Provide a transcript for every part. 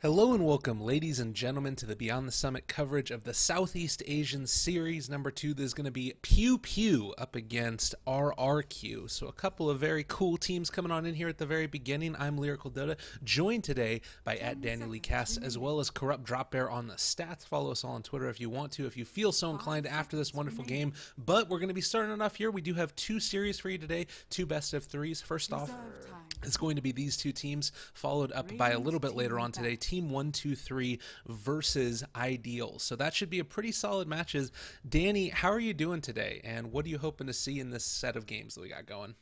Hello and welcome, ladies and gentlemen, to the Beyond the Summit coverage of the Southeast Asian Series number 2. There's going to be PewPew up against RRQ. So a couple of very cool teams coming on in here at the very beginning. I'm Lyrical, joined today by @DanielLeeCast, as well as Corrupt Drop Bear on the stats. Follow us all on Twitter if you want to, if you feel so inclined after this wonderful game. But we're going to be starting it off here. We do have 2 series for you today, 2 best of 3s. First off, it's going to be these 2 teams, followed up by a little bit later on today, Team 1-2-3 versus Ideal. So that should be a pretty solid matches. Danny, how are you doing today, and what are you hoping to see in this set of games that we got going?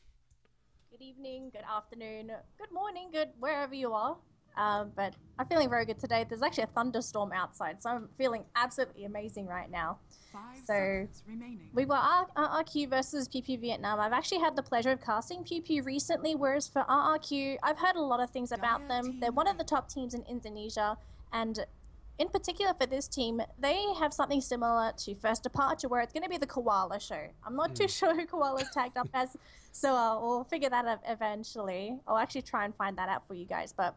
Good evening, good afternoon, good morning, good wherever you are. But I'm feeling very good today. There's actually a thunderstorm outside, so I'm feeling absolutely amazing right now. We've got RRQ versus PewPew Vietnam. I've actually had the pleasure of casting PewPew recently, whereas for RRQ, I've heard a lot of things about them. They're one of the top teams in Indonesia, and in particular for this team, they have something similar to First Departure, where it's going to be the Koala show. I'm not too sure who Koala's tagged up as, so we'll figure that out eventually. I'll actually try and find that out for you guys, but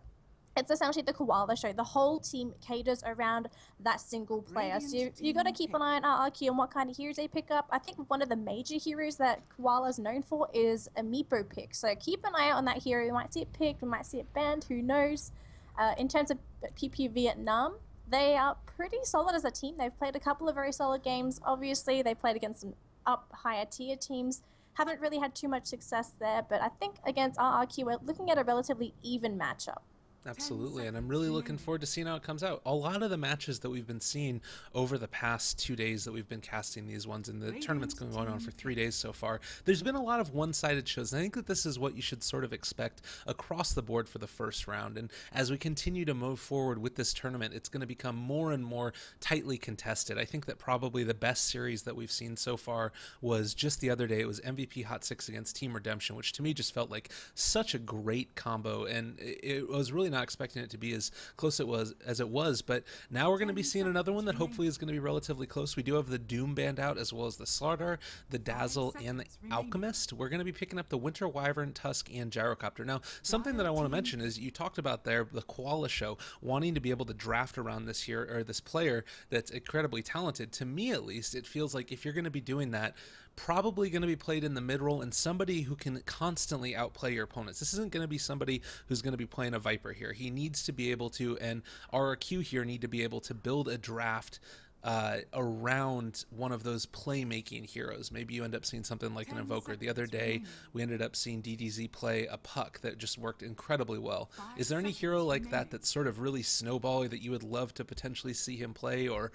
it's essentially the Koala show. The whole team caters around that single player. So you got to keep an eye on RRQ and what kind of heroes they pick up. I think one of the major heroes that Koala is known for is a Meepo pick. So keep an eye out on that hero. You might see it picked, we might see it banned, who knows. In terms of PewPew Vietnam, they are pretty solid as a team. They've played a couple of very solid games. Obviously, they played against some higher tier teams. Haven't really had too much success there, but I think against RRQ, we're looking at a relatively even matchup. Absolutely, and I'm really looking forward to seeing how it comes out. A lot of the matches that we've been seeing over the past 2 days that we've been casting these ones, and the tournament's been going on for 3 days so far, there's been a lot of one-sided shows, and I think that this is what you should sort of expect across the board for the first round. And as we continue to move forward with this tournament, it's going to become more and more tightly contested. I think that probably the best series that we've seen so far was just the other day. It was MVP Hot 6 against Team Redemption, which to me just felt like such a great combo, and it was really not expecting it to be as close as it was, but now we're going to be seeing another one that hopefully is going to be relatively close. We do have the Doom band out, as well as the Slardar, the Dazzle, and the Alchemist. We're going to be picking up the Winter Wyvern, Tusk, and Gyrocopter. Now, something that I want to mention is you talked about there the Koala show, wanting to be able to draft around this here, or this player that's incredibly talented. To me, at least, it feels like if you're going to be doing that, probably going to be played in the mid role and somebody who can constantly outplay your opponents. This isn't going to be somebody who's going to be playing a Viper here. He needs to be able to, and RRQ here need to be able to build a draft around one of those playmaking heroes. Maybe you end up seeing something like an Invoker. The other day, we ended up seeing DDZ play a Puck that just worked incredibly well. Is there any hero like that that's sort of really snowbally that you would love to potentially see him play, or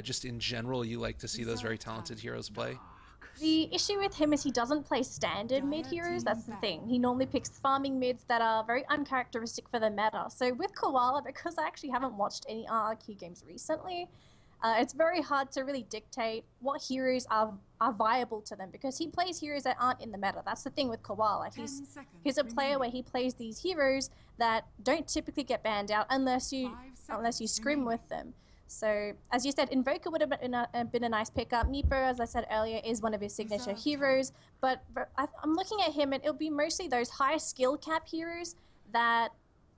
just in general you like to see those very talented heroes play? The issue with him is he doesn't play standard mid heroes. That's the thing. He normally picks farming mids that are very uncharacteristic for the meta. So with Koala, because I actually haven't watched any RRQ games recently, it's very hard to really dictate what heroes are viable to them, because he plays heroes that aren't in the meta. That's the thing with Koala. He's a player where he plays these heroes that don't typically get banned out unless you scrim with them. So, as you said, Invoker would have been a nice pickup. Meepo, as I said earlier, is one of his signature heroes. But I'm looking at him, and it'll be mostly those high skill cap heroes that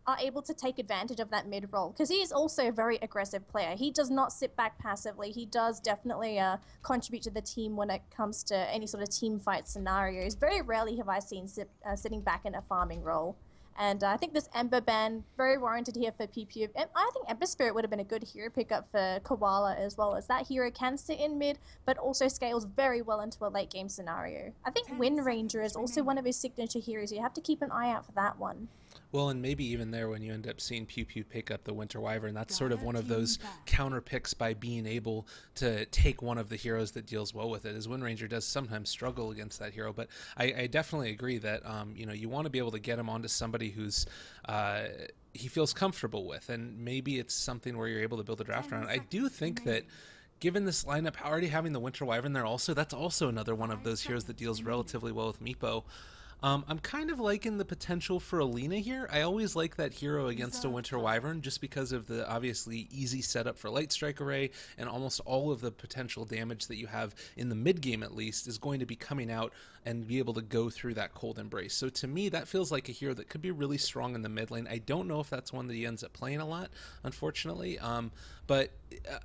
are able to take advantage of that mid role, because he is also a very aggressive player. He does not sit back passively. He does definitely contribute to the team when it comes to any sort of team fight scenarios. Very rarely have I seen sitting back in a farming role. And I think this Ember ban, very warranted here for PewPew. I think Ember Spirit would have been a good hero pickup for Koala as well, as that hero can sit in mid, but also scales very well into a late game scenario. I think Wind Ranger is also one of his signature heroes. You have to keep an eye out for that one. Well, and maybe even there when you end up seeing PewPew pick up the Winter Wyvern, that's sort of one of those counter picks by being able to take one of the heroes that deals well with it, as Wind Ranger does sometimes struggle against that hero. But I definitely agree that you want to be able to get him onto somebody who's he feels comfortable with, and maybe it's something where you're able to build a draft around. I do think that given this lineup, already having the Winter Wyvern there also, that's also another one of those heroes that deals relatively well with Meepo. I'm kind of liking the potential for Alina here. I always like that hero against a Winter Wyvern just because of the obviously easy setup for Light Strike Array, and almost all of the potential damage that you have in the mid game at least is going to be coming out and be able to go through that Cold Embrace. So to me, that feels like a hero that could be really strong in the mid lane. I don't know if that's one that he ends up playing a lot, unfortunately. But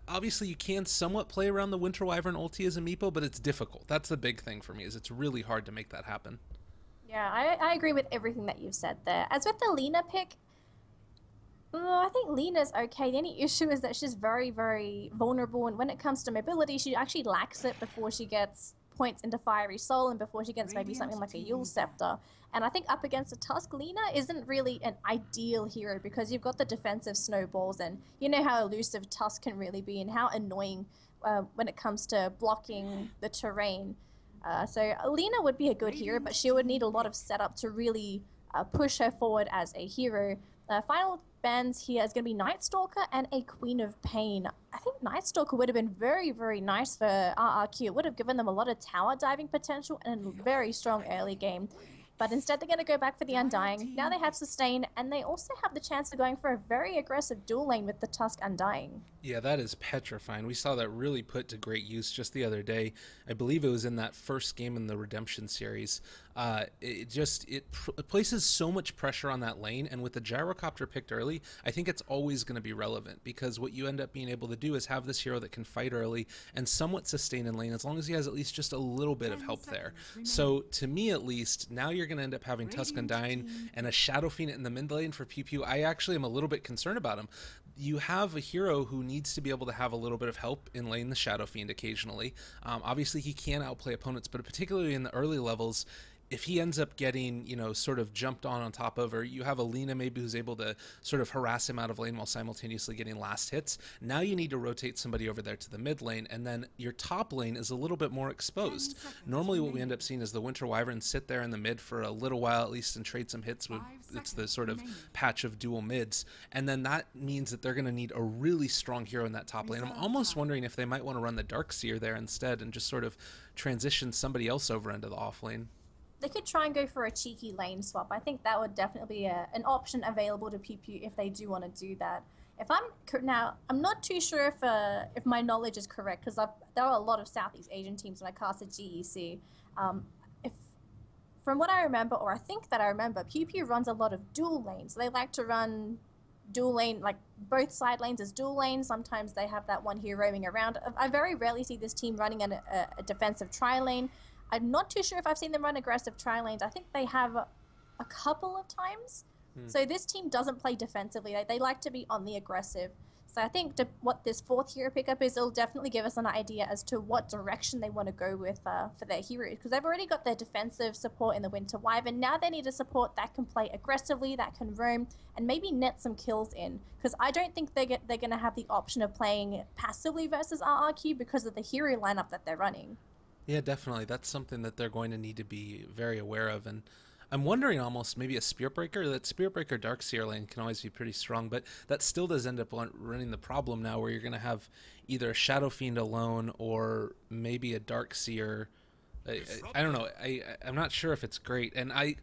obviously you can somewhat play around the Winter Wyvern ulti as a meepo, but it's difficult. That's the big thing for me, is it's really hard to make that happen. Yeah, I agree with everything that you've said there. As with the Lena pick, I think Lena's okay. The only issue is that she's very, very vulnerable, and when it comes to mobility, she actually lacks it before she gets points into Fiery Soul and before she gets maybe something like a Yule Scepter. And I think up against a Tusk, Lena isn't really an ideal hero because you've got the defensive snowballs, and you know how elusive Tusk can really be and how annoying when it comes to blocking the terrain. So Lena would be a good hero, but she would need a lot of setup to really push her forward as a hero. Final bans here is going to be Night Stalker and a Queen of Pain. I think Night Stalker would have been very, very nice for RRQ. It would have given them a lot of tower diving potential and a very strong early game. But instead they're going to go back for the Undying. Now they have Sustain, and they also have the chance of going for a very aggressive dual lane with the Tusk Undying. Yeah, that is petrifying. We saw that really put to great use just the other day. I believe it was in that first game in the Redemption series. It places so much pressure on that lane, and with the Gyrocopter picked early, I think it's always going to be relevant, because what you end up being able to do is have this hero that can fight early and somewhat sustain in lane as long as he has at least just a little bit of help there. So to me at least, now you're going to end up having Tusk Undying and a Shadow Fiend in the mid lane for PewPew. I actually am a little bit concerned about him. You have a hero who needs to be able to have a little bit of help in lane the Shadow Fiend occasionally. Obviously he can outplay opponents, but particularly in the early levels, if he ends up getting, you know, sort of jumped on top of, or you have a Lena maybe who's able to sort of harass him out of lane while simultaneously getting last hits, now you need to rotate somebody over there to the mid lane, and then your top lane is a little bit more exposed. Normally what we end up seeing is the Winter Wyvern sit there in the mid for a little while at least and trade some hits with, it's the sort of patch of dual mids, and then that means that they're going to need a really strong hero in that top lane. I'm almost wondering if they might want to run the Darkseer there instead and just sort of transition somebody else over into the off lane. They could try and go for a cheeky lane swap. I think that would definitely be an option available to PewPew if they do want to do that. I'm not too sure if my knowledge is correct, because there are a lot of Southeast Asian teams when I casted GEC. If from what I remember, or I think that I remember, PewPew runs a lot of dual lanes. They like to run dual lane, like both side lanes as dual lanes. Sometimes they have that one hero roaming around. I very rarely see this team running a defensive tri lane. I'm not too sure if I've seen them run aggressive tri-lanes. I think they have a couple of times. So this team doesn't play defensively. They like to be on the aggressive. So I think what this fourth hero pickup is, it'll definitely give us an idea as to what direction they want to go with for their heroes. Because they've already got their defensive support in the Winter Wyvern. Now they need a support that can play aggressively, that can roam, and maybe net some kills in. Because I don't think they're going to have the option of playing passively versus RRQ because of the hero lineup that they're running. Yeah, definitely. That's something that they're going to need to be very aware of. And I'm wondering almost maybe a Spirit Breaker. That Spirit Breaker Darkseer lane can always be pretty strong, but that still does end up running the problem now where you're going to have either a Shadow Fiend alone or maybe a Darkseer. I don't know. I'm not sure if it's great, and I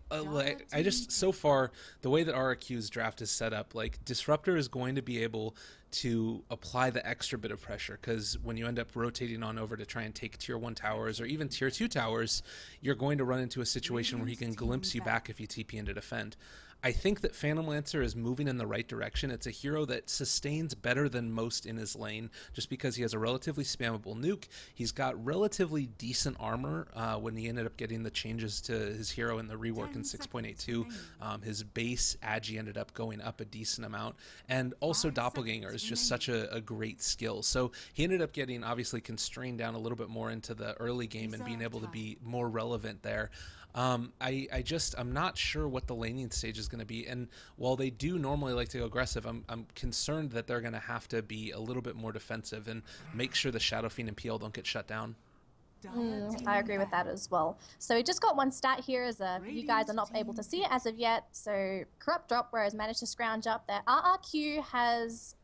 just, so far the way that RRQ's draft is set up, like Disruptor is going to be able to apply the extra bit of pressure, because when you end up rotating on over to try and take tier 1 towers or even tier 2 towers, you're going to run into a situation where he can glimpse you back if you TP in to defend. I think that Phantom Lancer is moving in the right direction. It's a hero that sustains better than most in his lane, just because he has a relatively spammable nuke. He's got relatively decent armor when he ended up getting the changes to his hero in the rework in 6.82. His base agi ended up going up a decent amount, and also Doppelganger is just such a great skill. So he ended up getting obviously constrained down a little bit more into the early game and being able to be more relevant there. I'm not sure what the laning stage is going to be, and while they do normally like to go aggressive, I'm concerned that they're going to have to be a little bit more defensive and make sure the Shadow Fiend and PL don't get shut down. I agree with that as well. So we just got one stat here, as you guys are not able to see it as of yet. So Corrupt Drop, where has managed to scrounge up that RRQ has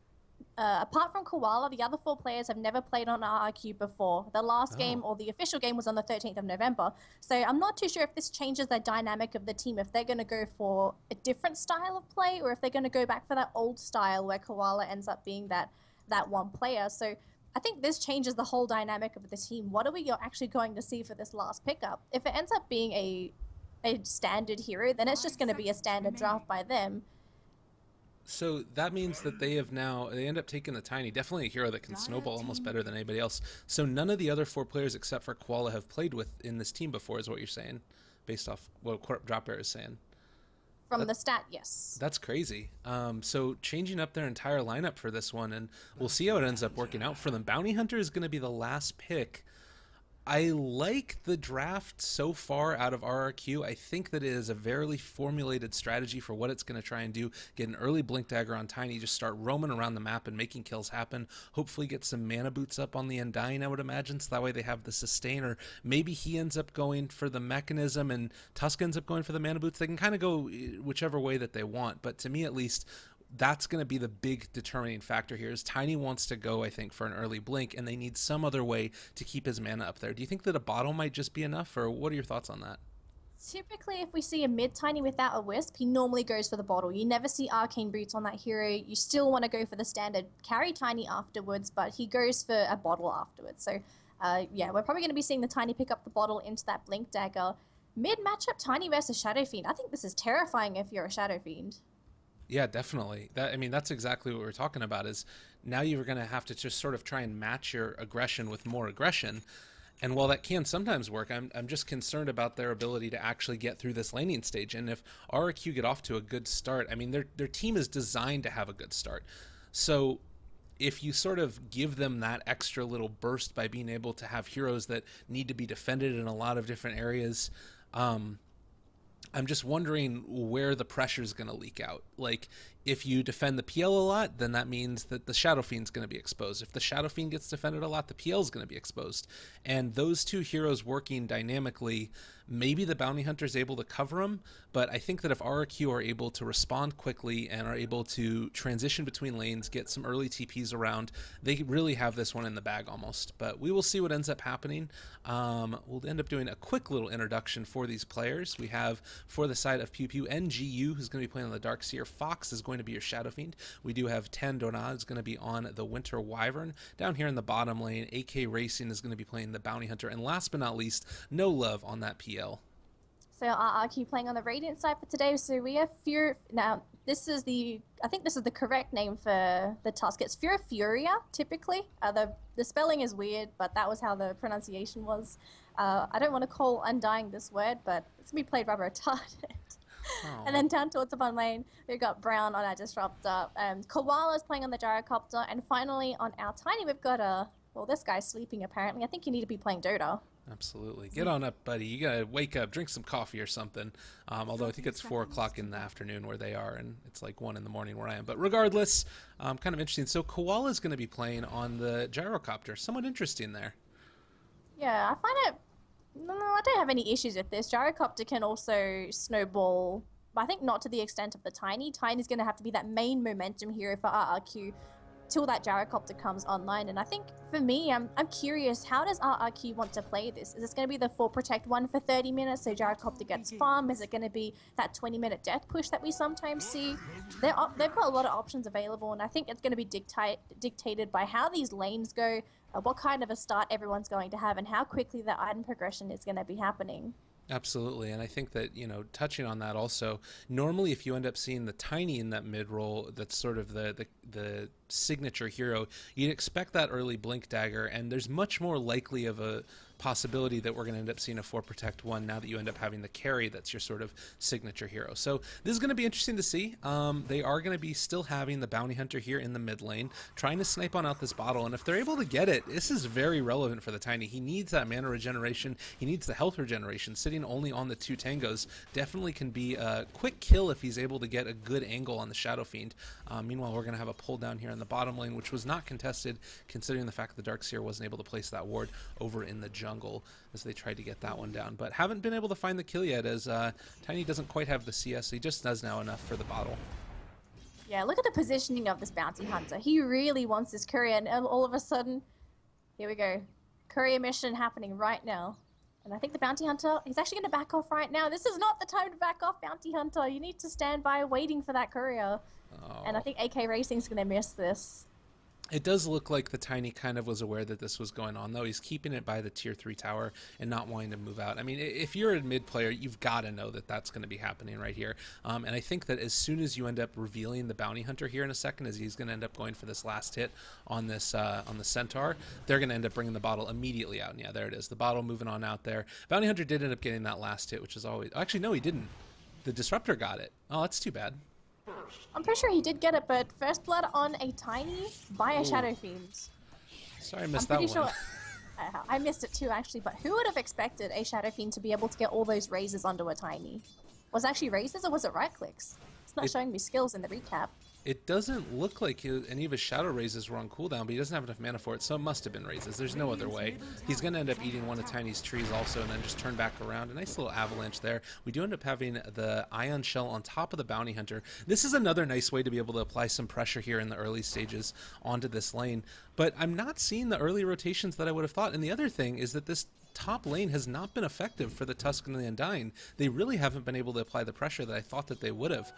apart from Koala, the other 4 players have never played on RRQ before. The last game, or the official game, was on the 13th of November. So I'm not too sure if this changes the dynamic of the team, if they're going to go for a different style of play, or if they're going to go back for that old style where Koala ends up being that one player. So I think this changes the whole dynamic of the team. What are we actually going to see for this last pickup? If it ends up being a standard hero, then it's just going to be a standard draft by them. So that means that they end up taking the Tiny, definitely a hero that can snowball almost better than anybody else. So none of the other 4 players except for Koala have played with in this team before, is what you're saying, based off what Dropbear is saying. From the stat, yes. That's crazy. So changing up their entire lineup for this one, and we'll see how it ends up working out for them. Bounty Hunter is going to be the last pick. I like the draft so far out of RRQ. I think that it is a very formulated strategy for what it's going to try and do. Get an early Blink Dagger on Tiny, just start roaming around the map and making kills happen. Hopefully get some mana boots up on the Undying, I would imagine, so that way they have the sustain, or maybe he ends up going for the mechanism and Tusk ends up going for the mana boots. They can kind of go whichever way that they want, but to me at least, that's going to be the big determining factor here. Is Tiny wants to go, I think, for an early blink, and they need some other way to keep his mana up there. Do you think that a bottle might just be enough, or what are your thoughts on that? Typically, if we see a mid Tiny without a Wisp, he normally goes for the bottle. You never see Arcane Boots on that hero. You still want to go for the standard carry Tiny afterwards, but he goes for a bottle afterwards. So, yeah, we're probably going to be seeing the Tiny pick up the bottle into that Blink Dagger. Mid matchup, Tiny versus Shadow Fiend. I think this is terrifying if you're a Shadow Fiend. Yeah, definitely. That's exactly what we're talking about, is now you're going to have to just sort of try and match your aggression with more aggression. And while that can sometimes work, I'm just concerned about their ability to actually get through this laning stage. And if RRQ get off to a good start, their team is designed to have a good start. So if you sort of give them that extra little burst by being able to have heroes that need to be defended in a lot of different areas, I'm just wondering where the pressure is going to leak out. Like, if you defend the PL a lot, then that means that the Shadow Fiend's going to be exposed. If the Shadow Fiend gets defended a lot, the PL is going to be exposed. And those two heroes working dynamically, maybe the Bounty Hunter is able to cover them, but I think that if RRQ are able to respond quickly and are able to transition between lanes, get some early TPs around, they really have this one in the bag almost. But we will see what ends up happening. We'll end up doing a quick little introduction for these players. We have, for the side of PewPew, NGU, who's going to be playing on the Darkseer. Fox is going to be your Shadow Fiend. We do have Tandona, who's going to be on the Winter Wyvern. Down here in the bottom lane, AK Racing is going to be playing the Bounty Hunter. And last but not least, No Love on that PL. So RRQ playing on the Radiant side for today. So we have Fear. Now, I think this is the correct name for the Tusk. It's Furia, typically. The spelling is weird, but that was how the pronunciation was. I don't want to call Undying this word, but it's going to be played rather retarded. Oh. And then down towards the bottom lane, we've got Brown on our Disruptor. Koala's playing on the Gyrocopter. And finally, on our Tiny, we've got this guy's sleeping apparently. I think you need to be playing Dota. Absolutely. Get on up, buddy. You gotta wake up, drink some coffee or something. Although I think it's 4 o'clock in the afternoon where they are, and it's like 1 in the morning where I am. But regardless, kind of interesting. So Koala's going to be playing on the Gyrocopter. Somewhat interesting there. Yeah, I find it... No, I don't have any issues with this. Gyrocopter can also snowball, but I think not to the extent of the Tiny. Tiny's going to have to be that main momentum hero for RRQ till that Gyrocopter comes online. And I think for me, I'm curious, how does RRQ want to play this? Is this going to be the 4 protect 1 for 30 minutes so Gyrocopter gets farm? Is it going to be that 20-minute death push that we sometimes see? They've got a lot of options available, and I think it's going to be dictated by how these lanes go, what kind of a start everyone's going to have, and how quickly the item progression is going to be happening. Absolutely, and I think that, touching on that also, normally if you end up seeing the Tiny in that mid role, that's sort of the signature hero, you'd expect that early Blink Dagger, and there's much more likely of a possibility that we're going to end up seeing a 4 protect 1 now that you end up having the carry that's your sort of signature hero. So this is going to be interesting to see. They are going to be still having the Bounty Hunter here in the mid lane, trying to snipe on out this bottle, and if they're able to get it, this is very relevant for the Tiny. He needs that mana regeneration, he needs the health regeneration. Sitting only on the 2 tangos definitely can be a quick kill if he's able to get a good angle on the Shadow Fiend. Meanwhile, we're going to have a pull down here in the bottom lane, which was not contested considering the fact that the Darkseer wasn't able to place that ward over in the jungle as they tried to get that one down, but haven't been able to find the kill yet, as Tiny doesn't quite have the CS. He just does now enough for the bottle. Yeah, look at the positioning of this bounty hunter. He really wants this courier, and all of a sudden, here we go. Courier mission happening right now. And I think the bounty hunter, he's actually going to back off right now. This is not the time to back off, bounty hunter. You need to stand by waiting for that courier. Oh. And I think AK Racing's going to miss this. It does look like the Tiny kind of was aware that this was going on, though. He's keeping it by the tier 3 tower and not wanting to move out. I mean, if you're a mid player, you've got to know that that's going to be happening right here. And I think that as soon as you end up revealing the bounty hunter here in a second, as he's going to end up going for this last hit on this on the centaur, they're going to end up bringing the bottle immediately out. And yeah, there it is. The bottle moving on out there. Bounty hunter did end up getting that last hit, which is always... Actually, no, he didn't. The disruptor got it. Oh, that's too bad. I'm pretty sure he did get it, but first blood on a Tiny by a Shadow Fiend. Sorry, I missed that one. Sure, I missed it too, actually, but who would have expected a Shadow Fiend to be able to get all those raises onto a Tiny? Was it actually raises or was it right clicks? It's not showing me skills in the recap. It doesn't look like any of his shadow raises were on cooldown, but he doesn't have enough mana for it, so it must have been raises. There's no other way. He's going to end up eating one of Tiny's trees also, and then just turn back around. A nice little avalanche there. We do end up having the Ion Shell on top of the Bounty Hunter. This is another nice way to be able to apply some pressure here in the early stages onto this lane, but I'm not seeing the early rotations that I would have thought. And the other thing is that this top lane has not been effective for the Tusk and the Undying. They really haven't been able to apply the pressure that I thought that they would have.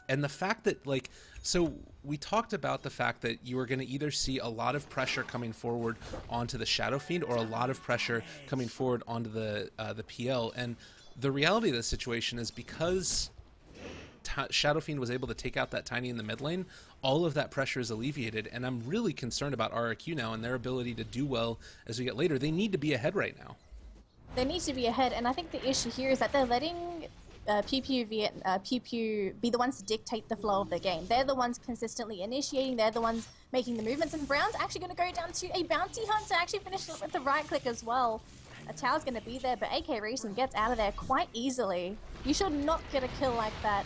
And the fact that, like, so we talked about the fact that you were going to either see a lot of pressure coming forward onto the Shadow Fiend or a lot of pressure coming forward onto the PL. And the reality of the situation is because Shadow Fiend was able to take out that Tiny in the mid lane, all of that pressure is alleviated. And I'm really concerned about RRQ now and their ability to do well as we get later. They need to be ahead right now. They need to be ahead, and I think the issue here is that they're letting PewPew be the ones to dictate the flow of the game. They're the ones consistently initiating, they're the ones making the movements, and Brown's actually going to go down to a bounty hunter, actually finish it with the right click as well. A tower's going to be there, but AK Racing gets out of there quite easily. You should not get a kill like that.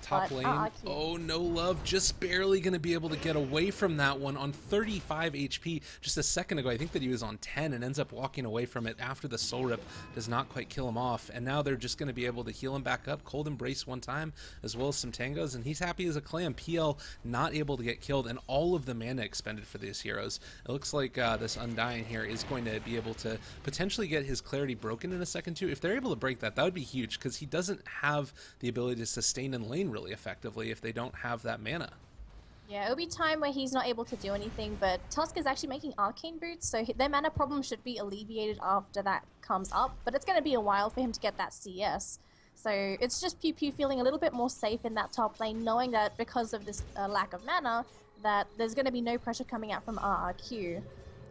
Top lane, oh no love, just barely going to be able to get away from that one on 35 HP just a second ago. I think that he was on 10 and ends up walking away from it after the soul rip does not quite kill him off, and now they're just going to be able to heal him back up, cold embrace one time as well as some tangos, and he's happy as a clam. PL not able to get killed, and all of the mana expended for these heroes. It looks like this Undying here is going to be able to potentially get his clarity broken in a second too. If they're able to break that, that would be huge, because he doesn't have the ability to sustain in lane really effectively if they don't have that mana. Yeah, it'll be time where he's not able to do anything, but Tusk is actually making arcane boots, so their mana problem should be alleviated after that comes up, but it's going to be a while for him to get that CS. So it's just PewPew feeling a little bit more safe in that top lane, knowing that because of this lack of mana, that there's going to be no pressure coming out from RRQ.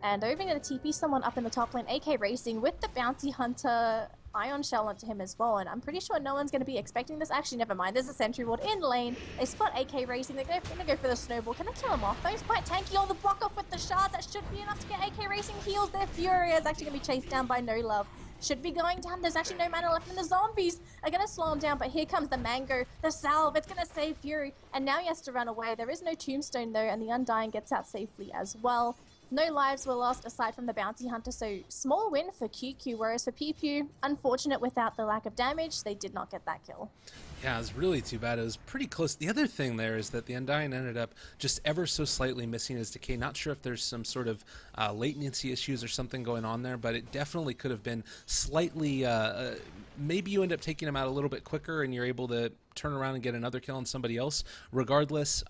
And they're even going to TP someone up in the top lane, AK Racing, with the Bounty Hunter Ion Shell onto him as well, and I'm pretty sure no one's going to be expecting this. Actually, never mind, there's a Sentry Ward in lane. They spot AK Racing, they're going to go for the snowball. Can they kill him off? He's quite tanky on the block off with the shards. That should be enough to get AK Racing heals. Their Fury is actually going to be chased down by No Love. Should be going down. There's actually no mana left, and the zombies are going to slow him down, but here comes the Mango, the Salve. It's going to save Fury, and now he has to run away. There is no Tombstone though, and the Undying gets out safely as well. No lives were lost aside from the Bounty Hunter, so small win for QQ, whereas for PewPew, unfortunate without the lack of damage, they did not get that kill. Yeah, it was really too bad. It was pretty close. The other thing there is that the Undying ended up just ever so slightly missing his decay. Not sure if there's some sort of latency issues or something going on there, but it definitely could have been slightly... maybe you end up taking him out a little bit quicker and you're able to turn around and get another kill on somebody else. Regardless,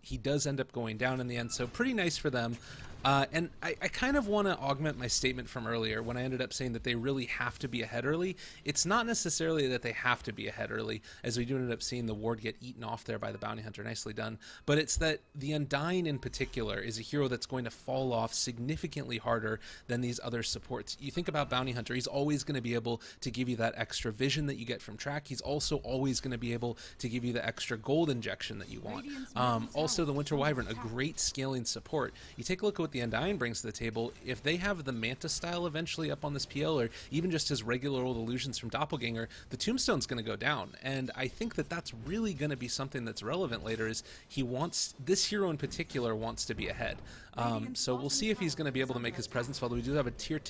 he does end up going down in the end, so pretty nice for them. And I kind of want to augment my statement from earlier when I ended up saying that they really have to be ahead early. It's not necessarily that they have to be ahead early, as we do end up seeing the ward get eaten off there by the Bounty Hunter. Nicely done. But it's that the Undying in particular is a hero that's going to fall off significantly harder than these other supports. You think about Bounty Hunter, he's always going to be able to give you that extra vision that you get from track. He's also always going to be able to give you the extra gold injection that you want. Also, the Winter Wyvern, a great scaling support. You take a look at what the Undying brings to the table. If they have the Manta style eventually up on this PL, or even just his regular old illusions from Doppelganger, the Tombstone's going to go down. And I think that that's really going to be something that's relevant later, is he wants, this hero in particular wants to be ahead. So we'll see if he's going to be able to make his presence felt. We do have a tier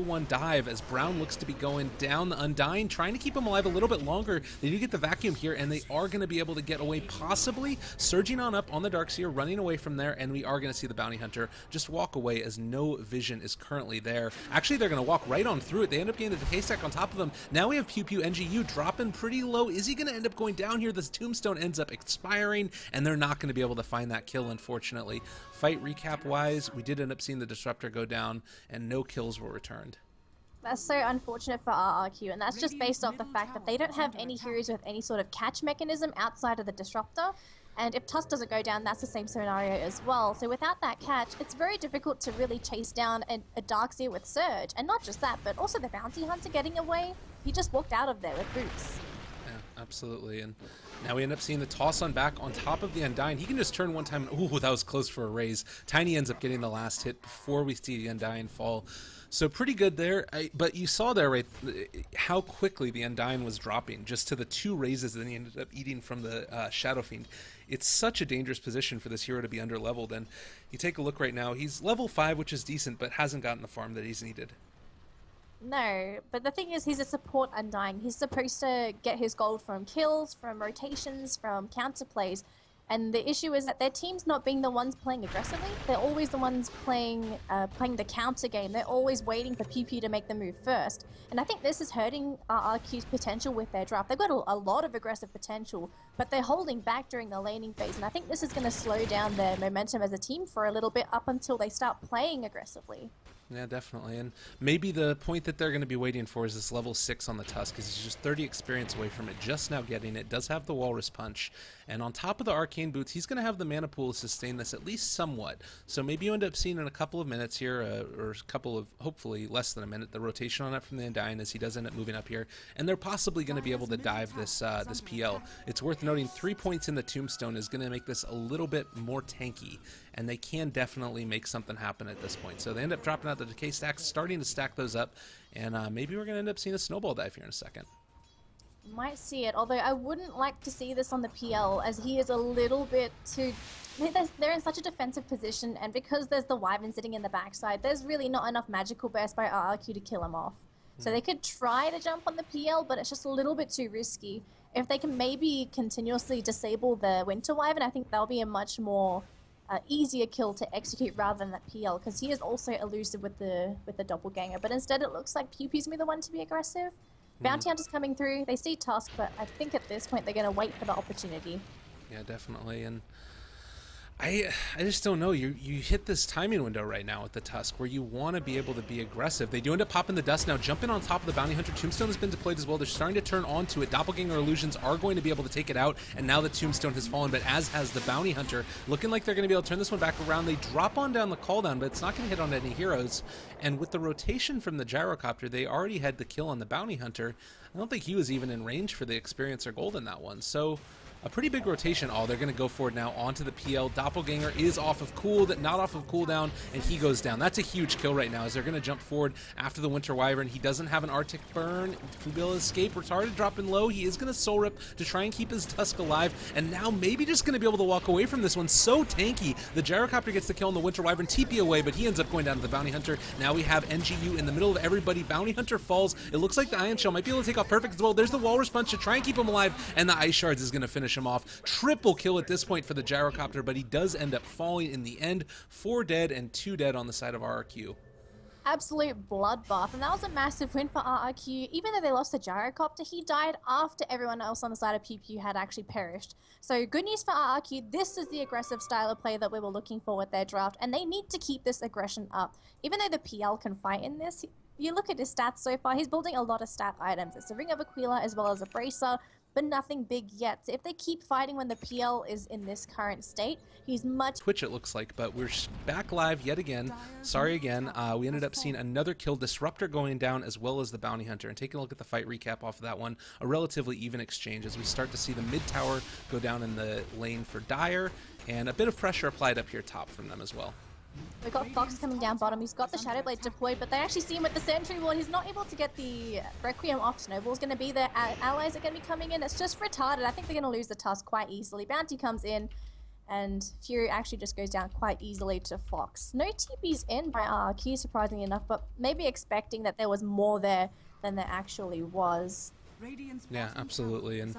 1 dive as Brown looks to be going down. The Undying trying to keep him alive a little bit longer. They do get the vacuum here, and they are going to be able to get away, possibly surging on up on the Darkseer, running away from there, and we are going to see the Bounty Hunter just walk away as no vision is currently there. Actually, they're going to walk right on through it. They end up getting the decay stack on top of them. Now we have PewPew NGU dropping pretty low. Is he going to end up going down here? This tombstone ends up expiring, and they're not going to be able to find that kill, unfortunately. Fight recap-wise, we did end up seeing the Disruptor go down, and no kills were returned. That's so unfortunate for RRQ, and that's just based off the fact that they don't have any heroes with any sort of catch mechanism outside of the Disruptor. And if Tusk doesn't go down, that's the same scenario as well. So without that catch, it's very difficult to really chase down a Darkseer with Surge. And not just that, but also the Bounty Hunter getting away. He just walked out of there with boots. Yeah, absolutely. And now we end up seeing the toss on back on top of the Undying. He can just turn one time. Ooh, that was close for a raise. Tiny ends up getting the last hit before we see the Undying fall. So pretty good there, but you saw there, right, how quickly the Undying was dropping just to the 2 raises that he ended up eating from the Shadow Fiend. It's such a dangerous position for this hero to be underleveled, and you take a look right now, he's level 5, which is decent, but hasn't gotten the farm that he's needed. No, but the thing is, he's a support Undying. He's supposed to get his gold from kills, from rotations, from counterplays. And the issue is that their team's not being the ones playing aggressively. They're always the ones playing the counter game. They're always waiting for PewPew to make the move first. And I think this is hurting RRQ's potential with their draft. They've got a lot of aggressive potential, but they're holding back during the laning phase. And I think this is going to slow down their momentum as a team for a little bit up until they start playing aggressively. Yeah, definitely. And maybe the point that they're going to be waiting for is this level 6 on the Tusk, because he's just 30 experience away from it, just now getting it. Does have the Walrus Punch. And on top of the Arcane Boots, he's going to have the mana pool to sustain this at least somewhat. So maybe you end up seeing in a couple of minutes here, or a couple of, hopefully less than a minute, the rotation on up from the Undying as he does end up moving up here. And they're possibly going to be able to dive this this PL. It's worth noting 3 points in the Tombstone is going to make this a little bit more tanky. And they can definitely make something happen at this point. So they end up dropping out the decay stacks, starting to stack those up, and maybe we're going to end up seeing a snowball dive here in a second. Might see it, although I wouldn't like to see this on the PL, as he is a little bit too... They're in such a defensive position, and because there's the Wyvern sitting in the backside, there's really not enough magical burst by RRQ to kill him off. So they could try to jump on the PL, but it's just a little bit too risky. If they can maybe continuously disable the Winter Wyvern, I think that'll be a much more... easier kill to execute rather than that PL, because he is also elusive with the doppelganger. But instead, it looks like PewPew's the one to be aggressive. Bounty Hunter's coming through. They see Tusk, but I think at this point they're going to wait for the opportunity. Yeah, definitely. And I just don't know. You hit this timing window right now with the Tusk where you want to be able to be aggressive. They do end up popping the dust now, jumping on top of the Bounty Hunter. Tombstone has been deployed as well. They're starting to turn onto it. Doppelganger illusions are going to be able to take it out, and now the Tombstone has fallen, but as has the Bounty Hunter. Looking like they're going to be able to turn this one back around. They drop on down the call down, but it's not going to hit on any heroes. And with the rotation from the Gyrocopter, they already had the kill on the Bounty Hunter. I don't think he was even in range for the experience or gold in that one. So a pretty big rotation. Oh, they're going to go for it now onto the PL. Doppelganger is off of not off of cooldown, and he goes down. That's a huge kill right now as they're going to jump forward after the Winter Wyvern. He doesn't have an Arctic Burn. Fubil escape. Retarded dropping low. He is going to Soul Rip to try and keep his Tusk alive, and now maybe just going to be able to walk away from this one. So tanky. The Gyrocopter gets the kill on the Winter Wyvern. TP away, but he ends up going down to the Bounty Hunter. Now we have NGU in the middle of everybody. Bounty Hunter falls. It looks like the Ion Shell might be able to take off perfect as well. There's the Walrus Punch to try and keep him alive, and the Ice Shards is going to finish him off. Triple kill at this point for the Gyrocopter, but he does end up falling in the end. 4 dead and 2 dead on the side of RRQ. Absolute bloodbath, and that was a massive win for RRQ. Even though they lost the Gyrocopter, he died after everyone else on the side of PewPew had actually perished. So good news for RRQ, this is the aggressive style of play that we were looking for with their draft, and they need to keep this aggression up. Even though the PL can fight in this, you look at his stats so far, he's building a lot of stat items. It's a Ring of Aquila as well as a Bracer, but nothing big yet. So if they keep fighting when the PL is in this current state, he's much... Twitch it looks like, but we're back live yet again. Sorry again. We ended up seeing another kill, Disruptor going down as well as the Bounty Hunter. And taking a look at the fight recap off of that one, a relatively even exchange as we start to see the mid tower go down in the lane for Dire, and a bit of pressure applied up here top from them as well. We've got Fox coming down bottom. He's got the Shadow Blade deployed, but they actually see him with the Sentry Ward. He's not able to get the Requiem off. Snowball's going to be there. Allies are going to be coming in. It's just retarded. I think they're going to lose the Tusk quite easily. Bounty comes in, and Fury actually just goes down quite easily to Fox. No TP's in by RRQ, surprisingly enough, but maybe expecting that there was more there than there actually was. Yeah, absolutely. And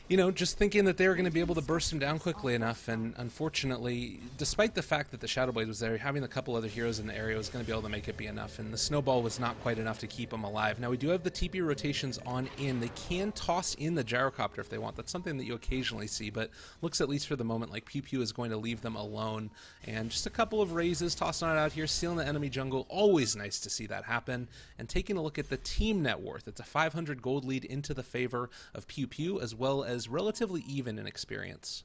you know, just thinking that they were going to be able to burst him down quickly enough, and unfortunately, despite the fact that the Shadow Blade was there, having a couple other heroes in the area was going to be able to make it be enough, and the Snowball was not quite enough to keep him alive. Now, we do have the TP rotations on in. They can toss in the Gyrocopter if they want. That's something that you occasionally see, but looks, at least for the moment, like PewPew is going to leave them alone. And just a couple of raises tossing it out here, sealing the enemy jungle. Always nice to see that happen. And taking a look at the team net worth, it's a 500 gold lead into the favor of PewPew, as well as relatively even in experience.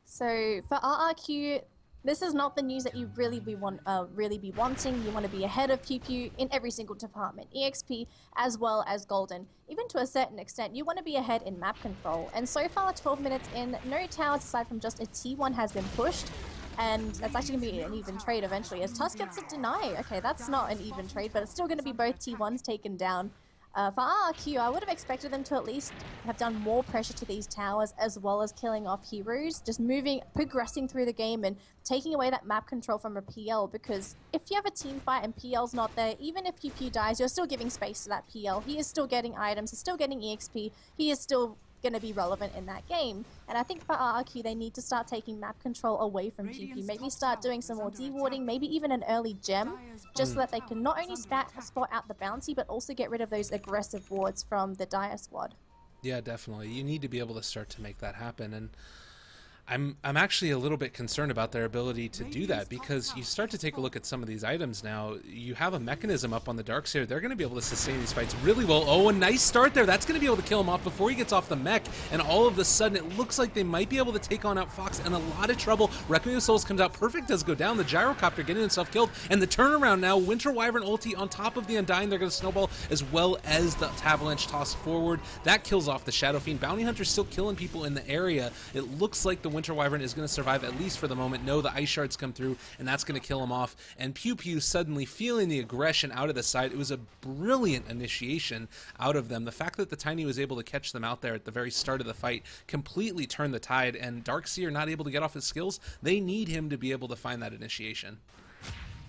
So for RRQ, this is not the news that you really be wanting. You want to be ahead of PewPew in every single department, EXP as well as Golden. Even to a certain extent, you want to be ahead in map control. And so far, 12 minutes in, no towers aside from just a T1 has been pushed. And that's actually going to be an even trade eventually, as Tusk gets a deny. Okay, that's not an even trade, but it's still going to be both T1s taken down. For RRQ, I would have expected them to at least have done more pressure to these towers, as well as killing off heroes, just progressing through the game and taking away that map control from a PL, because if you have a team fight and PL's not there, even if PewPew dies, you're still giving space to that PL. He is still getting items, he's still getting EXP, he is still going to be relevant in that game. And I think for RRQ, they need to start taking map control away from PewPew. Maybe start doing some more dewarding, maybe even an early gem, just so that they can not only spot out the bounty, but also get rid of those aggressive wards from the Dire squad. Yeah, definitely. You need to be able to start to make that happen. And I'm actually a little bit concerned about their ability to do that, because you start to take a look at some of these items now. You have a mechanism up on the Darkseer. They're going to be able to sustain these fights really well. Oh, a nice start there. That's going to be able to kill him off before he gets off the mech. And all of a sudden, it looks like they might be able to take on Outfox in a lot of trouble. Requiem of Souls comes out. Perfect does go down. The Gyrocopter getting himself killed. And the turnaround now, Winter Wyvern ulti on top of the Undying. They're going to snowball, as well as the Avalanche toss forward. That kills off the Shadow Fiend. Bounty Hunter's still killing people in the area. It looks like the Winter Wyvern is going to survive, at least for the moment. No, the Ice Shards come through, and that's going to kill him off. And PewPew suddenly feeling the aggression out of the side. It was a brilliant initiation out of them. The fact that the Tiny was able to catch them out there at the very start of the fight completely turned the tide, and Darkseer not able to get off his skills. They need him to be able to find that initiation.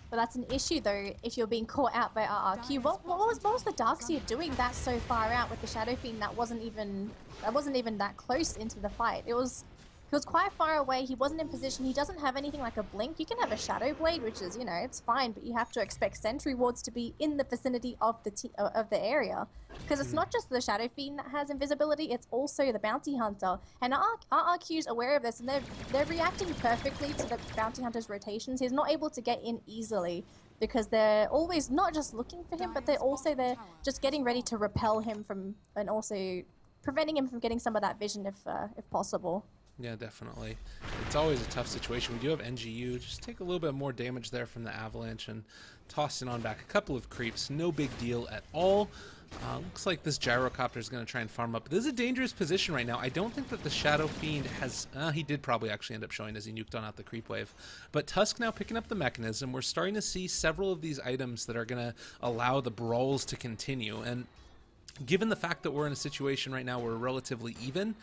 But that's an issue, though, if you're being caught out by RRQ. What was the Darkseer doing that so far out with the Shadow Fiend that wasn't even that close into the fight? He was quite far away, he wasn't in position, he doesn't have anything like a blink. You can have a Shadow Blade, which is, you know, it's fine, but you have to expect sentry wards to be in the vicinity of the area. Because it's not just the Shadow Fiend that has invisibility, it's also the Bounty Hunter. And RRQ's aware of this, and they're reacting perfectly to the Bounty Hunter's rotations. He's not able to get in easily, because they're always not just looking for him, but they're just getting ready to repel him from, and also preventing him from getting some of that vision if possible. Yeah, definitely. It's always a tough situation. We do have NGU. Just take a little bit more damage there from the Avalanche and toss it on back. A couple of creeps. No big deal at all. Looks like this Gyrocopter is going to try and farm up. This is a dangerous position right now. I don't think that the Shadow Fiend has... he did probably actually end up showing as he nuked on out the creep wave. But Tusk now picking up the mechanism. We're starting to see several of these items that are going to allow the brawls to continue. And given the fact that we're in a situation right now where we're relatively even,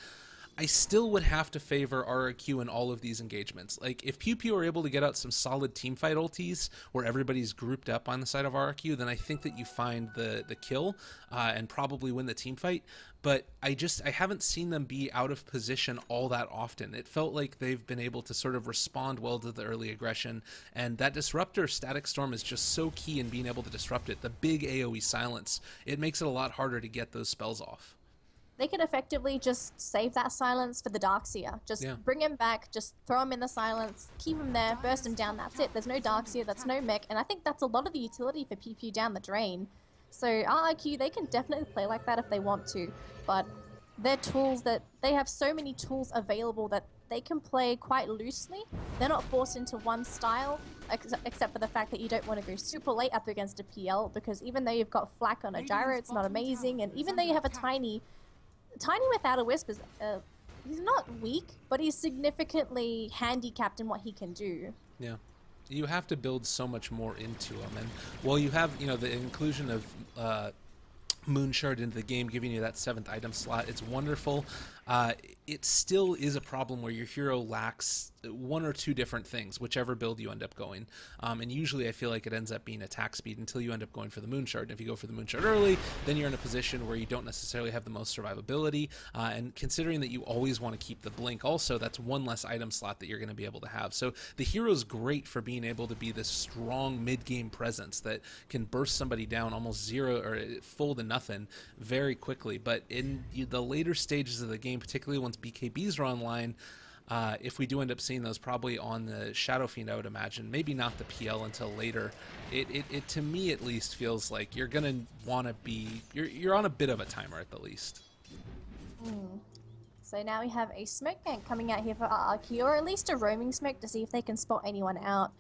I still would have to favor RRQ in all of these engagements. Like, if PewPew are able to get out some solid teamfight ultis where everybody's grouped up on the side of RRQ, then I think that you find the kill and probably win the teamfight. But I haven't seen them be out of position all that often. It felt like they've been able to sort of respond well to the early aggression, and that Disruptor Static Storm is just so key in being able to disrupt it. The big AoE silence, it makes it a lot harder to get those spells off. They could effectively just save that silence for the Darkseer. Just bring him back, just throw him in the silence, keep him there, burst him down, that's it. There's no Darkseer, that's no mech, and I think that's a lot of the utility for PewPew down the drain. So RRQ, they can definitely play like that if they want to, but their tools, they have so many tools available that they can play quite loosely. They're not forced into one style, except for the fact that you don't want to go super late up against a PL, because even though you've got Flak on a gyro, it's not amazing, and even though you have a Tiny without a wisp is, he's not weak, but he's significantly handicapped in what he can do. Yeah. You have to build so much more into him. And while you have, the inclusion of Moonshard into the game, giving you that 7th item slot, it's wonderful. it still is a problem where your hero lacks one or two different things, whichever build you end up going. And usually I feel like it ends up being attack speed until you end up going for the Moonshard. And if you go for the Moonshard early, then you're in a position where you don't necessarily have the most survivability. And considering that you always want to keep the Blink also, that's one less item slot that you're going to be able to have. So the hero's great for being able to be this strong mid-game presence that can burst somebody down almost zero or full to nothing very quickly. But in the later stages of the game, particularly once BKBs are online, if we do end up seeing those probably on the Shadow Fiend, I would imagine, maybe not the PL until later, it to me at least feels like you're gonna want to be, you're on a bit of a timer at the least. So now we have a smoke bank coming out here for RRQ, or at least a roaming smoke to see if they can spot anyone out.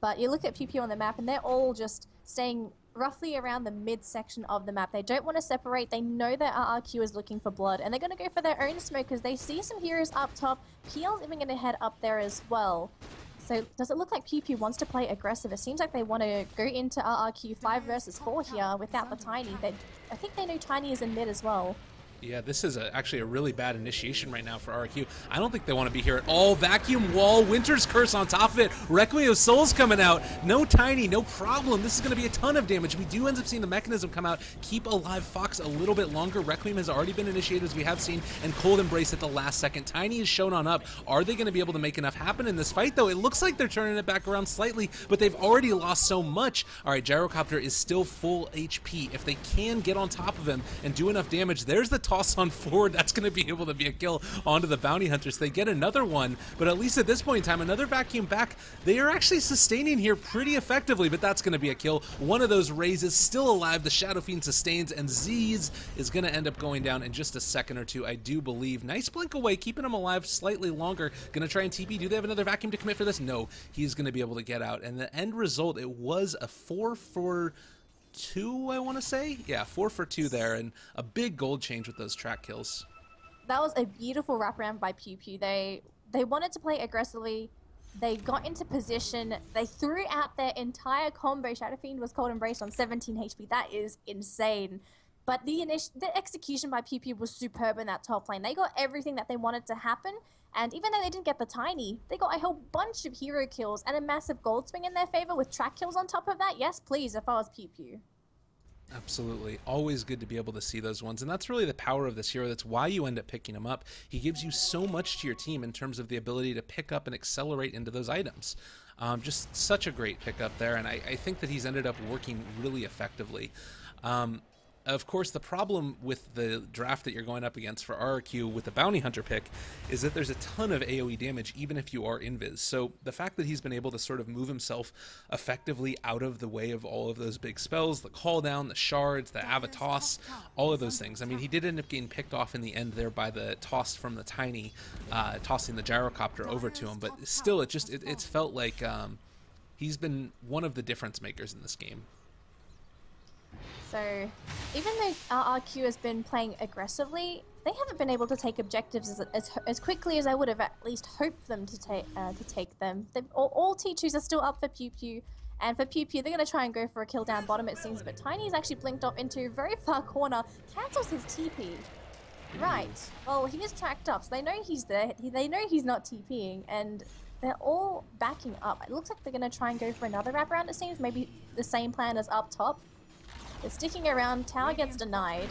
But you look at PewPew on the map and they're all just staying roughly around the mid-section of the map. They don't want to separate. They know that RRQ is looking for blood, and they're going to go for their own smoke because they see some heroes up top. PL's even going to head up there as well. So does it look like PewPew wants to play aggressive? It seems like they want to go into RRQ 5 versus 4 here without the Tiny. I think they know Tiny is in mid as well. Yeah, this is actually a really bad initiation right now for RRQ. I don't think they want to be here at all. Vacuum Wall, Winter's Curse on top of it. Requiem of Souls coming out. No Tiny, no problem. This is going to be a ton of damage. We do end up seeing the Mechanism come out, keep alive Fox a little bit longer. Requiem has already been initiated, as we have seen, and Cold Embrace at the last second. Tiny is shown on up. Are they going to be able to make enough happen in this fight, though? It looks like they're turning it back around slightly, but they've already lost so much. All right, Gyrocopter is still full HP. If they can get on top of him and do enough damage, there's the toss on forward. That's going to be able to be a kill onto the Bounty Hunters. They get another one, but at least at this point in time, another vacuum back. They are actually sustaining here pretty effectively, but that's going to be a kill. One of those raises still alive. The Shadow Fiend sustains, and Z's is going to end up going down in just a second or two, I do believe. Nice blink away, keeping him alive slightly longer. Going to try and TP. Do they have another vacuum to commit for this? No, he's going to be able to get out. And the end result, it was a 4 for 2, I want to say. Yeah, 4 for 2 there, and a big gold change with those track kills. That was a beautiful wraparound by PewPew. They wanted to play aggressively. They got into position. They threw out their entire combo. Shadow Fiend was Cold Embraced on 17 HP. That is insane. But the execution by PewPew was superb in that top lane. They got everything that they wanted to happen. And even though they didn't get the Tiny, they got a whole bunch of hero kills and a massive gold swing in their favor with track kills on top of that. Yes, please, if I was PewPew. Absolutely. Always good to be able to see those ones. And that's really the power of this hero. That's why you end up picking him up. He gives you so much to your team in terms of the ability to pick up and accelerate into those items. Just such a great pickup there. And I think that he's ended up working really effectively. Of course, the problem with the draft that you're going up against for RRQ with the Bounty Hunter pick is that there's a ton of AoE damage even if you are invis. So the fact that he's been able to sort of move himself effectively out of the way of all of those big spells, the call down, the shards, the Avatos, all of those things. I mean, he did end up getting picked off in the end there by the toss from the Tiny, tossing the Gyrocopter over to him, but still it's felt like he's been one of the difference makers in this game. So, even though RRQ has been playing aggressively, they haven't been able to take objectives as quickly as I would have at least hoped them to take them. All T2s are still up for PewPew, and for PewPew, they're going to try and go for a kill down bottom, it seems, but Tiny's actually blinked off into a very far corner, cancels his TP. Right, well, he is tracked up, so they know he's there, they know he's not TPing, and they're all backing up. It looks like they're going to try and go for another wraparound, it seems, maybe the same plan as up top. They're sticking around, tower gets denied,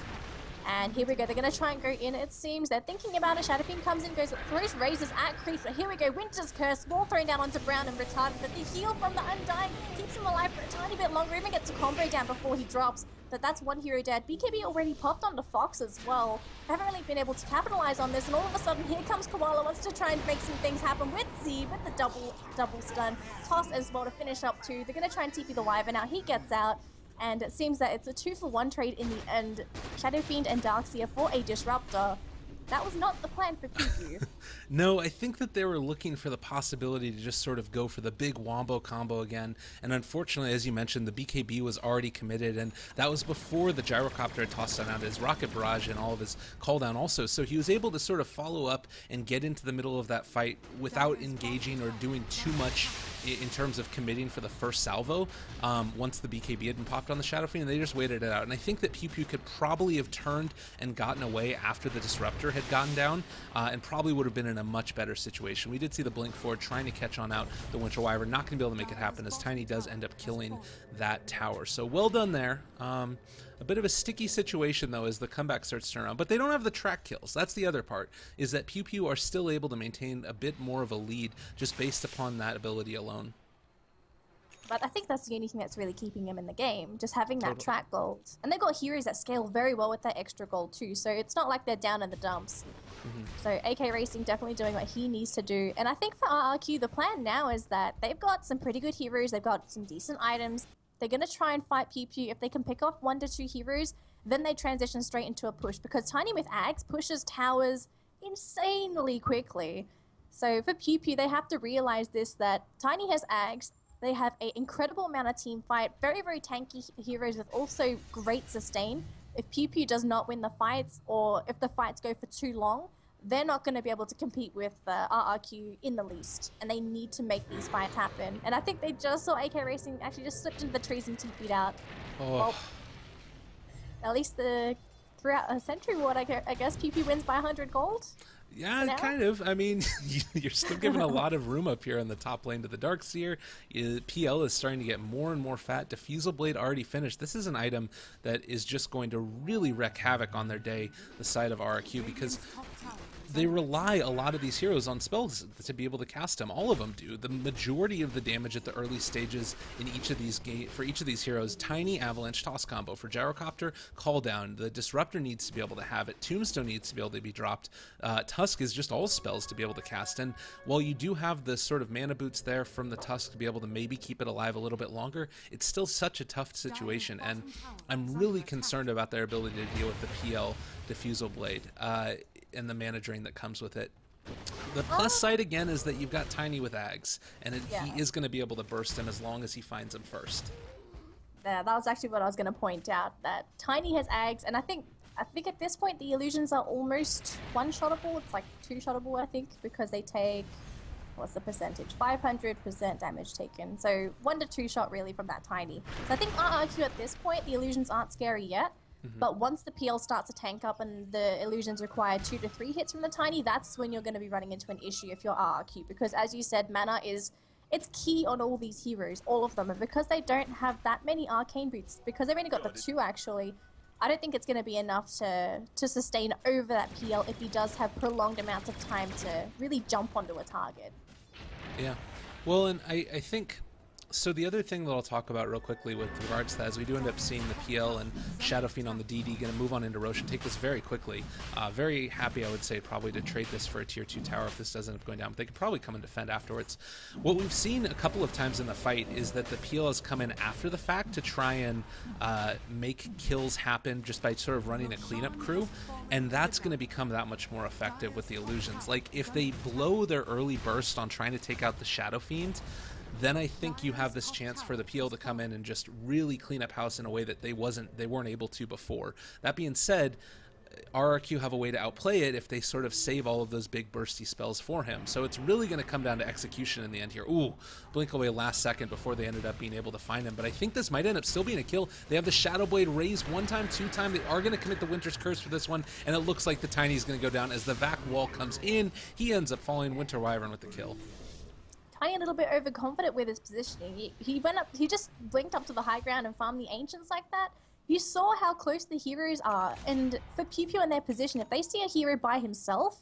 and here we go, they're going to try and go in, it seems. They're thinking about it, Shadow Fiend comes in, throws raises at creep, but here we go, Winter's Curse, wall thrown down onto Brown and retarded, but the heal from the Undying keeps him alive for a tiny bit longer, even gets a combo down before he drops, but that's one hero dead. BKB already popped onto Fox as well. They haven't really been able to capitalize on this, and all of a sudden here comes Koala, wants to try and make some things happen with Z, with the double stun, toss as well to finish up too. They're going to try and TP the Wyvern, now he gets out. And it seems that it's a 2-for-1 trade in the end. Shadow Fiend and Darkseer for a Disruptor. That was not the plan for PewPew. No, I think that they were looking for the possibility to just sort of go for the big Wombo combo again. And unfortunately, as you mentioned, the BKB was already committed, and that was before the Gyrocopter had tossed down his Rocket Barrage and all of his call down also. So he was able to sort of follow up and get into the middle of that fight without engaging or doing too much in terms of committing for the first salvo once the BKB had been popped on the Shadow Fiend, and they just waited it out. And I think that PewPew could probably have turned and gotten away after the Disruptor had gotten down, and probably would have been in a much better situation. We did see the blink forward trying to catch on out the Winter Wyvern, not going to be able to make it happen as Tiny does end up killing that tower. So well done there. A bit of a sticky situation, though, as the comeback starts to turn around. But they don't have the track kills. That's the other part, is that PewPew are still able to maintain a bit more of a lead just based upon that ability alone. But I think that's the only thing that's really keeping them in the game, just having that track gold. And they've got heroes that scale very well with that extra gold too, so it's not like they're down in the dumps. So AK Racing definitely doing what he needs to do. And I think for RRQ, the plan now is that they've got some pretty good heroes, they've got some decent items. They're going to try and fight PewPew. If they can pick off 1 to 2 heroes, then they transition straight into a push, because Tiny with Ags pushes towers insanely quickly. So for PewPew, they have to realize this, that Tiny has Ags. They have an incredible amount of team fight, very, very tanky heroes with also great sustain. If PewPew does not win the fights, or if the fights go for too long, they're not going to be able to compete with RRQ in the least. And they need to make these fights happen. And I think they just saw AK Racing actually just slipped into the trees and TP'd out. Well, at least throughout a Century Ward, I guess PewPew wins by 100 gold. Yeah, kind of. I mean, you're still given a lot of room up here on the top lane to the Darkseer. PL is starting to get more and more fat. Diffusal Blade already finished. This is an item that is just going to really wreak havoc on their day, the side of RRQ, because they rely a lot of these heroes on spells to be able to cast them. All of them do. The majority of the damage at the early stages in each of these for each of these heroes, Tiny Avalanche Toss combo. For Gyrocopter, Call Down. The Disruptor needs to be able to have it. Tombstone needs to be able to be dropped. Tusk is just all spells to be able to cast. And while you do have the sort of mana boots there from the Tusk to be able to maybe keep it alive a little bit longer, it's still such a tough situation. And I'm really concerned about their ability to deal with the PL Diffusal Blade. And the mana drain that comes with it. The plus side again is that you've got Tiny with Ags, and he is going to be able to burst him as long as he finds him first. Yeah, that was actually what I was going to point out, that Tiny has Ags, and I think at this point the illusions are almost one-shottable. It's like two-shottable, I think, because they take, what's the percentage? 500% damage taken. So 1 to 2 shot really from that Tiny. So I think RRQ at this point, the illusions aren't scary yet. But once the PL starts to tank up and the illusions require 2 to 3 hits from the Tiny, that's when you're going to be running into an issue if you're RRQ. Because as you said, mana it's key on all these heroes, all of them. And because they don't have that many arcane boots, because they've only got the 2 actually, I don't think it's going to be enough to sustain over that PL if he does have prolonged amounts of time to really jump onto a target. Yeah. Well, and I think... So the other thing that I'll talk about real quickly with regards to that is we do end up seeing the PL and Shadow Fiend on the DD going to move on into Roshan, take this very quickly. Very happy, I would say, probably to trade this for a tier 2 tower if this does end up going down, but they could probably come and defend afterwards. What we've seen a couple of times in the fight is that the PL has come in after the fact to try and make kills happen just by sort of running a cleanup crew, and that's going to become that much more effective with the illusions. Like, if they blow their early burst on trying to take out the Shadow Fiend, then I think you have this chance for the PL to come in and just really clean up house in a way that they weren't able to before. That being said, RRQ have a way to outplay it if they sort of save all of those big bursty spells for him. So it's really going to come down to execution in the end here. Ooh, blink away last second before they ended up being able to find him. But I think this might end up still being a kill. They have the Shadow Blade raised 1 time, 2 time. They are going to commit the Winter's Curse for this one, and it looks like the Tiny is going to go down as the Vac wall comes in. He ends up following Winter Wyvern with the kill. Tiny a little bit overconfident with his positioning. He just blinked up to the high ground and farmed the Ancients like that. You saw how close the heroes are, and for PewPew in their position, if they see a hero by himself,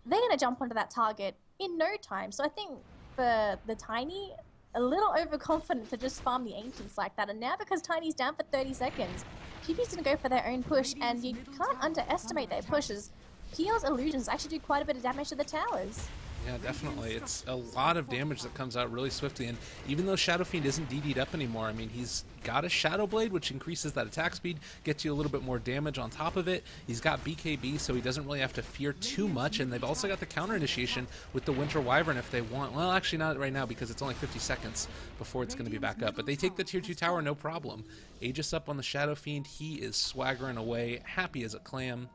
they're going to jump onto that target in no time. So I think for the Tiny, a little overconfident to just farm the Ancients like that, and now because Tiny's down for 30 seconds, PewPew's going to go for their own push, and you can't underestimate their pushes. PL's illusions actually do quite a bit of damage to the towers. Yeah, definitely. It's a lot of damage that comes out really swiftly, and even though Shadow Fiend isn't DD'd up anymore, I mean, he's got a Shadow Blade, which increases that attack speed, gets you a little bit more damage on top of it. He's got BKB, so he doesn't really have to fear too much, and they've also got the counter initiation with the Winter Wyvern if they want. Well, actually not right now because it's only 50 seconds before it's going to be back up, but they take the tier 2 tower, no problem. Aegis up on the Shadow Fiend. He is swaggering away, happy as a clam.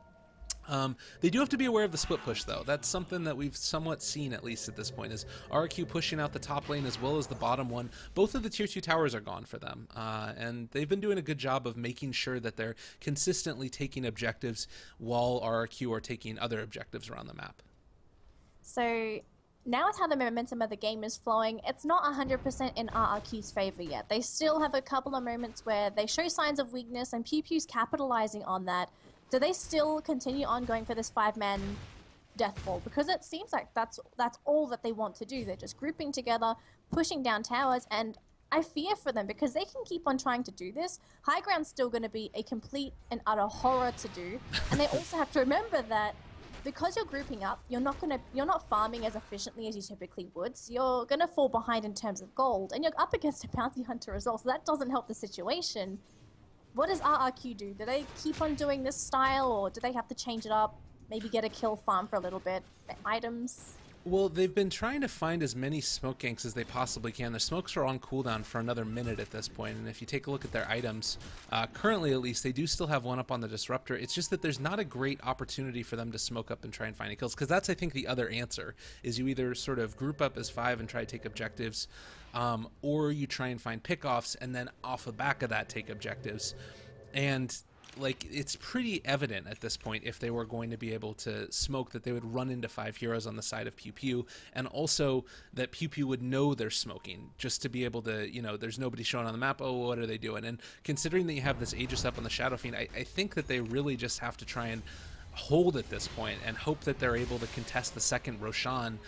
They do have to be aware of the split push, though. That's something that we've somewhat seen, at least at this point, is RRQ pushing out the top lane as well as the bottom one. Both of the tier 2 towers are gone for them, and they've been doing a good job of making sure that they're consistently taking objectives while RRQ are taking other objectives around the map. So now with how the momentum of the game is flowing, it's not 100% in RRQ's favor yet. They still have a couple of moments where they show signs of weakness, and PewPew's capitalizing on that. Do they still continue on going for this 5-man death ball? Because it seems like that's all that they want to do. They're just grouping together, pushing down towers, and I fear for them because they can keep on trying to do this. High ground's still going to be a complete and utter horror to do, and they also have to remember that because you're grouping up, you're not farming as efficiently as you typically would. So you're gonna fall behind in terms of gold, and you're up against a bounty hunter as well. So that doesn't help the situation. What does RRQ do? Do they keep on doing this style, or do they have to change it up? Maybe get a kill farm for a little bit, items? Well, they've been trying to find as many smoke ganks as they possibly can. Their smokes are on cooldown for another minute at this point, and if you take a look at their items, currently at least, they do still have one up on the Disruptor. It's just that there's not a great opportunity for them to smoke up and try and find kills, because that's, I think, the other answer, is you either sort of group up as 5 and try to take objectives, or you try and find pickoffs, and then off the back of that take objectives. And like, it's pretty evident at this point, if they were going to be able to smoke, that they would run into 5 heroes on the side of PewPew, and also that PewPew would know they're smoking, just to be able to, you know, there's nobody showing on the map, oh, what are they doing? And considering that you have this Aegis up on the Shadow Fiend, I think that they really just have to try and hold at this point and hope that they're able to contest the second Roshan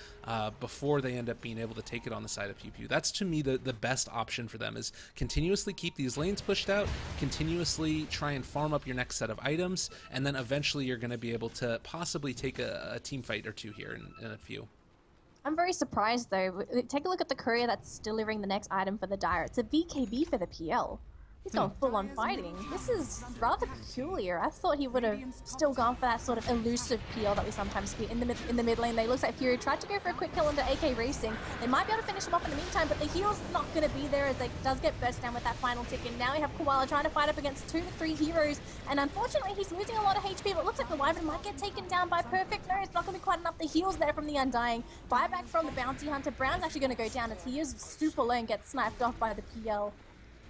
before they end up being able to take it on the side of PewPew. That's, to me, the best option for them, is continuously keep these lanes pushed out, continuously try and farm up your next set of items, and then eventually you're going to be able to possibly take a team fight or two here in a few. I'm very surprised, though. Take a look at the courier that's delivering the next item for the Dire. It's a BKB for the PL. He's gone full-on fighting. This is rather peculiar. I thought he would have still gone for that sort of elusive PL that we sometimes see in the mid lane. They looks like Fury tried to go for a quick kill into AK Racing. They might be able to finish him off in the meantime, but the heal's not going to be there, as they does get burst down with that final tick. And now we have Koala trying to fight up against 2 to 3 heroes, and unfortunately he's losing a lot of HP, but it looks like the Wyvern might get taken down by Perfect. No, it's not going to be quite enough. The heal's there from the Undying. Buyback from the Bounty Hunter. Brown's actually going to go down as he is super low and gets sniped off by the PL.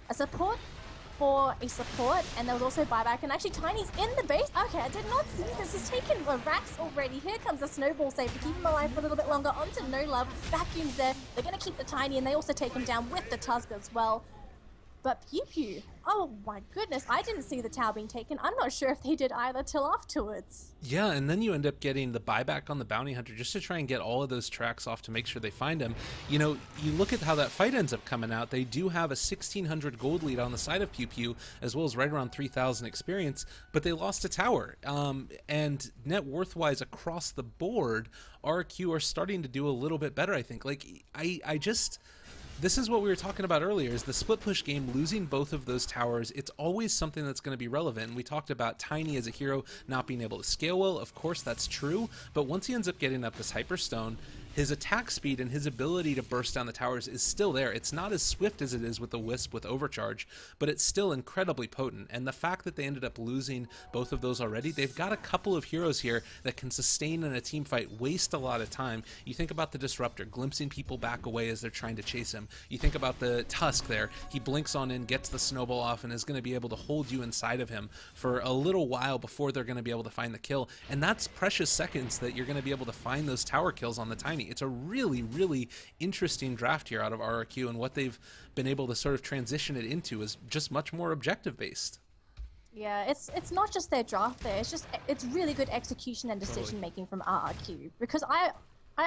A support for a support, and there was also buyback, and actually Tiny's in the base. Okay, I did not see this. He's taken racks already. Here comes a snowball save to keep him alive for a little bit longer. Onto No Love. Vacuums there. They're going to keep the Tiny, and they also take him down with the Tusk as well. But PewPew, oh my goodness, I didn't see the tower being taken. I'm not sure if they did either till afterwards. Yeah, and then you end up getting the buyback on the Bounty Hunter just to try and get all of those tracks off to make sure they find him. You know, you look at how that fight ends up coming out. They do have a 1,600 gold lead on the side of PewPew, as well as right around 3,000 experience, but they lost a tower. And net worth-wise across the board, RRQ are starting to do a little bit better, I think. Like, I just... This is what we were talking about earlier, is the split push game, losing both of those towers. It's always something that's going to be relevant. We talked about Tiny as a hero not being able to scale well. Of course, that's true. But once he ends up getting up this Hyperstone, his attack speed and his ability to burst down the towers is still there. It's not as swift as it is with the Wisp with Overcharge, but it's still incredibly potent. And the fact that they ended up losing both of those already, they've got a couple of heroes here that can sustain in a team fight, waste a lot of time. You think about the Disruptor, glimpsing people back away as they're trying to chase him. You think about the Tusk there. He blinks on in, gets the snowball off, and is going to be able to hold you inside of him for a little while before they're going to be able to find the kill. And that's precious seconds that you're going to be able to find those tower kills on the Tiny. It's a really, really interesting draft here out of RRQ, and what they've been able to sort of transition it into is just much more objective based. Yeah, it's not just their draft there. It's really good execution and decision making from RRQ, because I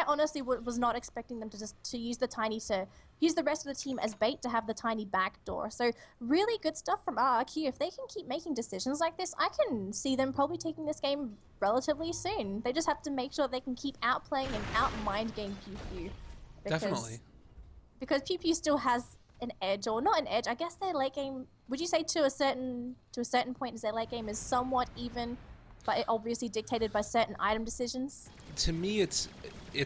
honestly was not expecting them to use the Tiny, to use the rest of the team as bait to have the Tiny backdoor. So really good stuff from RRQ. If they can keep making decisions like this, I can see them probably taking this game relatively soon. They just have to make sure they can keep outplaying and out-mind game PewPew. Definitely. Because PewPew still has an edge, or not an edge. I guess their late game, would you say to a certain point, is their late game is somewhat even, but obviously dictated by certain item decisions? To me, it's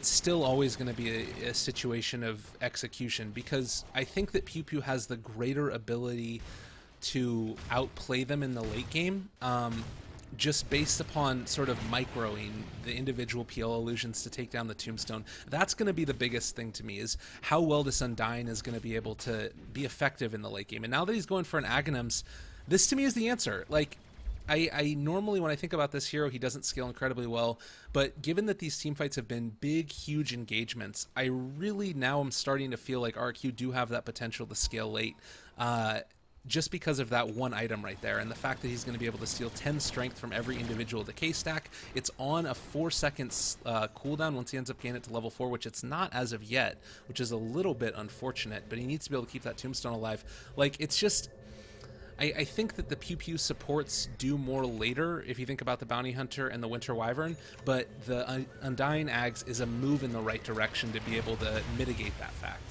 still always going to be a situation of execution, because I think that PewPew has the greater ability to outplay them in the late game. just based upon sort of microing the individual PL illusions to take down the tombstone. That's going to be the biggest thing to me, is how well this Undying is going to be able to be effective in the late game. And now that he's going for an Aghanims, this to me is the answer. Like, I normally, when I think about this hero, he doesn't scale incredibly well, but given that these team fights have been big, huge engagements, I really now am starting to feel like RRQ do have that potential to scale late, just because of that one item right there, and the fact that he's going to be able to steal 10 strength from every individual decay stack. It's on a 4 seconds cooldown once he ends up getting it to level 4, which it's not as of yet, which is a little bit unfortunate, but he needs to be able to keep that tombstone alive. Like, it's just... I think that the PewPew supports do more later if you think about the Bounty Hunter and the Winter Wyvern, but the Undying Ags is a move in the right direction to be able to mitigate that fact.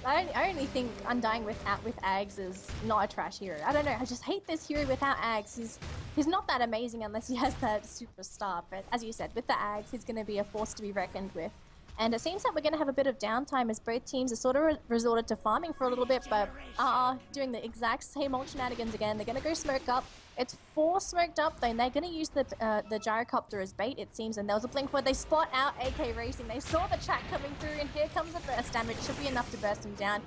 I only think Undying with Ags is not a trash hero. I don't know, I just hate this hero without Ags. He's not that amazing unless he has that superstar, but as you said, with the Ags, he's going to be a force to be reckoned with. And it seems like we're going to have a bit of downtime as both teams are sort of resorted to farming for a little bit, but doing the exact same old shenanigans again. They're going to go smoke up. It's 4 smoked up, then they're going to use the gyrocopter as bait, it seems, and there was a blink where they spot out AK Racing. They saw the chat coming through, and here comes the burst damage. Should be enough to burst him down.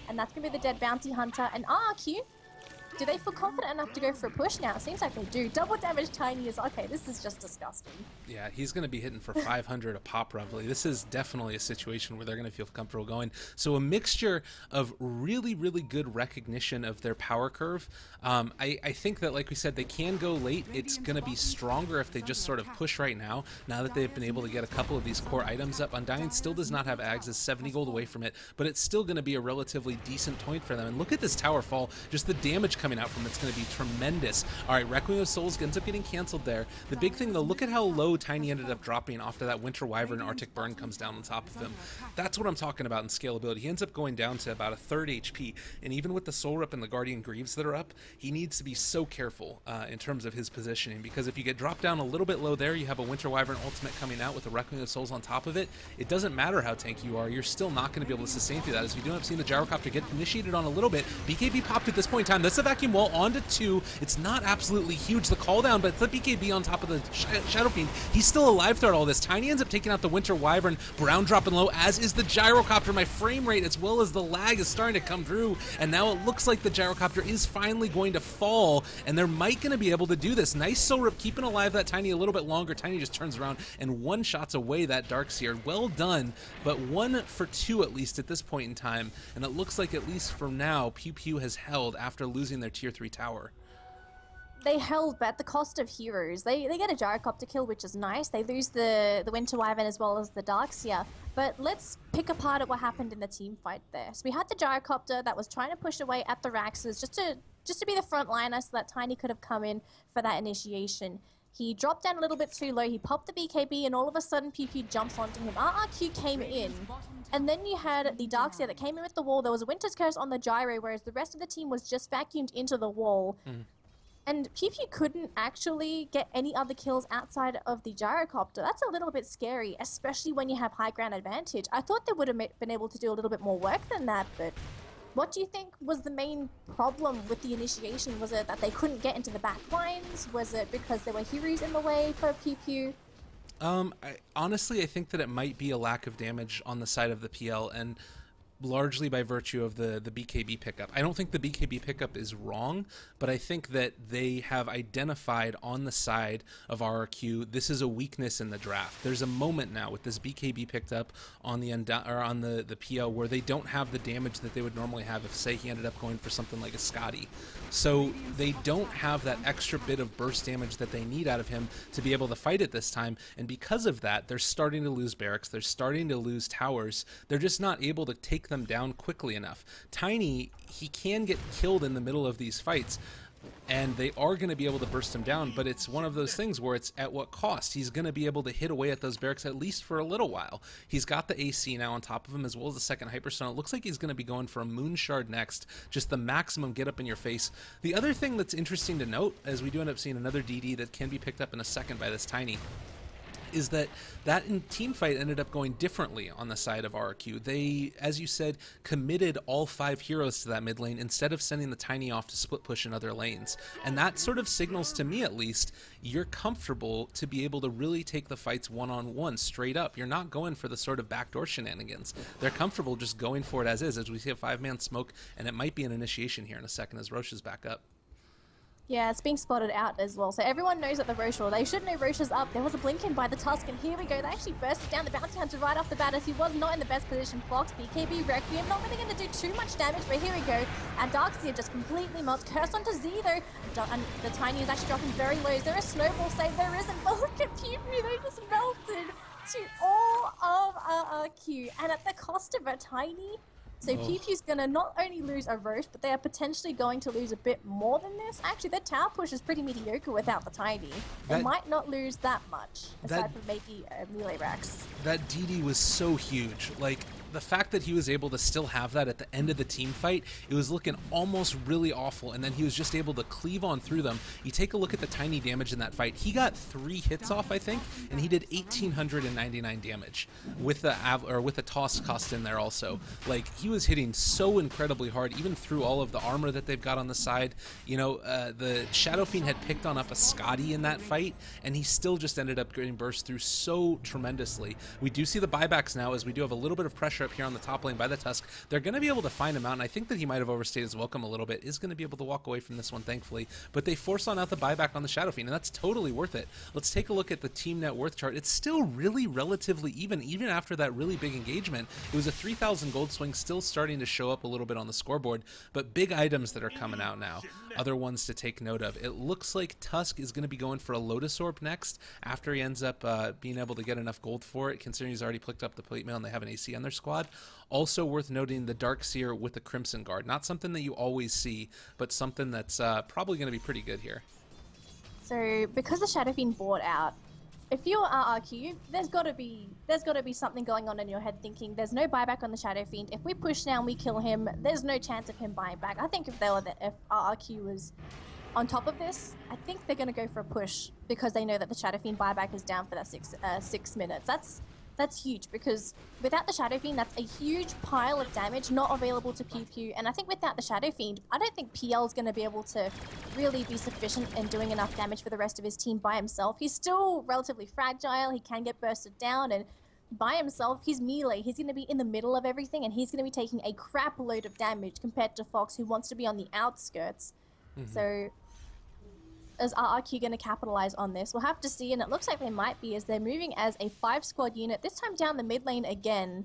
And that's going to be the dead Bounty Hunter. And RRQ, do they feel confident enough to go for a push now? It seems like they do. Double damage Tiny is, okay, this is just disgusting. Yeah, he's going to be hitting for 500 a pop roughly. This is definitely a situation where they're going to feel comfortable going. So a mixture of really, really good recognition of their power curve. I think that, like we said, they can go late. It's going to be stronger if they just sort of push right now that they've been able to get a couple of these core items up. Undying still does not have Ags, is 70 gold away from it, but it's still going to be a relatively decent point for them. And look at this tower fall. Just the damage coming out from it's going to be tremendous. All right, Requiem of Souls ends up getting canceled there. The big thing, though, look at how low Tiny ended up dropping after that Winter Wyvern Arctic Burn comes down on top of him. That's what I'm talking about in scalability. He ends up going down to about a 3rd HP, and even with the Soul Rip and the Guardian Greaves that are up, he needs to be so careful in terms of his positioning, because if you get dropped down a little bit low there, you have a Winter Wyvern ultimate coming out with a Requiem of Souls on top of it. It doesn't matter how tanky you are, you're still not going to be able to sustain through that, as we do end up seeing the Gyrocopter get initiated on a little bit. BKB popped at this point in time. That's a vacuum wall onto 2. It's not absolutely huge, the call down, but it's the BKB on top of the Shadow Fiend. He's still alive throughout all this. Tiny ends up taking out the Winter Wyvern, Brown dropping low, as is the Gyrocopter. My frame rate as well as the lag is starting to come through, and now it looks like the Gyrocopter is finally going to fall, and they're might going to be able to do this. Nice Soul Rip, keeping alive that Tiny a little bit longer. Tiny just turns around and one-shots away that Darkseer. Well done, but 1 for 2 at least at this point in time, and it looks like, at least for now, PewPew has held after losing their tier 3 tower. They held, but at the cost of heroes. They get a Gyrocopter kill, which is nice. They lose the Winter Wyvern as well as the Darkseer. But let's pick apart at what happened in the team fight there. So we had the Gyrocopter that was trying to push away at the Raxes just to be the frontliner so that Tiny could have come in for that initiation. He dropped down a little bit too low, he popped the BKB, and all of a sudden PewPew jumps onto him. RRQ came in, and then you had the Darkseer that came in with the wall. There was a Winter's Curse on the Gyro, whereas the rest of the team was just vacuumed into the wall. And PewPew couldn't actually get any other kills outside of the Gyrocopter. That's a little bit scary, especially when you have high ground advantage. I thought they would have been able to do a little bit more work than that, but what do you think was the main problem with the initiation? Was it that they couldn't get into the back lines? Was it because there were heroes in the way for PewPew? Honestly, I think that it might be a lack of damage on the side of the PL, and largely by virtue of the BKB pickup. I don't think the BKB pickup is wrong, but I think that they have identified on the side of RRQ, this is a weakness in the draft. There's a moment now with this BKB picked up on the PL where they don't have the damage that they would normally have if, say, he ended up going for something like a Scotty. So they don't have that extra bit of burst damage that they need out of him to be able to fight it this time, and because of that, they're starting to lose barracks, they're starting to lose towers, they're just not able to take them down quickly enough. Tiny, he can get killed in the middle of these fights, and they are going to be able to burst him down, but it's one of those things where it's at what cost. He's going to be able to hit away at those barracks at least for a little while. He's got the AC now on top of him as well as the second Hyperstone. It looks like he's going to be going for a Moon Shard next, just the maximum get up in your face. The other thing that's interesting to note, as we do end up seeing another DD that can be picked up in a second by this Tiny, is that team fight ended up going differently on the side of RRQ. They, as you said, committed all 5 heroes to that mid lane instead of sending the Tiny off to split push in other lanes. And that sort of signals, to me at least, you're comfortable to be able to really take the fights one-on-one straight up. You're not going for the sort of backdoor shenanigans. They're comfortable just going for it as we see a 5-man smoke, and it might be an initiation here in a second as Roche is back up. Yeah, it's being spotted out as well. So everyone knows that the Roche, or they should know Roche is up. There was a blink in by the Tusk, and here we go. They actually bursted down the Bounty Hunter right off the bat as he was not in the best position. Fox, BKB, Requiem, not really going to do too much damage, but here we go. And Darkseer just completely melts. Curse onto Z though. And the Tiny is actually dropping very low. Is there a snowball save? There isn't, but look at PewPew. They just melted to all of RRQ. And at the cost of a Tiny. So PewPew's going to not only lose a Roche, but they are potentially going to lose a bit more than this. Actually, their tower push is pretty mediocre without the Tiny. They might not lose that much, aside from maybe melee racks. That DD was so huge. Like, the fact that he was able to still have that at the end of the team fight, it was looking almost really awful, and then he was just able to cleave on through them. You take a look at the Tiny damage in that fight. He got 3 hits off, I think, and he did 1,899 damage with the toss cost in there also. Like, he was hitting so incredibly hard, even through all of the armor that they've got on the side. You know, the Shadow Fiend had picked on up a Scotty in that fight, and he still just ended up getting burst through so tremendously. We do see the buybacks now, as we do have a little bit of pressure up here on the top lane by the Tusk. They're going to be able to find him out, and I think that he might have overstayed his welcome a little bit. Is going to be able to walk away from this one, thankfully, but they force on out the buyback on the Shadow Fiend, and that's totally worth it. Let's take a look at the team net worth chart. It's still really relatively even after that really big engagement. It was a 3,000 gold swing, still starting to show up a little bit on the scoreboard, but big items that are coming out now. Other ones to take note of. It looks like Tusk is going to be going for a Lotus Orb next, after he ends up being able to get enough gold for it, considering he's already picked up the plate mail and they have an AC on their squad. Also worth noting the Darkseer with the Crimson Guard. Not something that you always see, but something that's probably going to be pretty good here. So because the Shadow Fiend bought out, if you're RRQ, there's got to be something going on in your head, thinking there's no buyback on the Shadow Fiend. If we push now and we kill him, there's no chance of him buying back. I think if RRQ was on top of this, I think they're going to go for a push because they know that the Shadow Fiend buyback is down for that 6 minutes. That's huge, because without the Shadow Fiend, that's a huge pile of damage not available to PewPew. And I think without the Shadow Fiend, I don't think PL is going to be able to really be sufficient in doing enough damage for the rest of his team by himself. He's still relatively fragile, he can get bursted down, and by himself, he's melee. He's going to be in the middle of everything, and he's going to be taking a crap load of damage compared to Fox, who wants to be on the outskirts. So is RRQ going to capitalize on this? We'll have to see, and it looks like they might be, as they're moving as a 5-squad unit, this time down the mid lane again.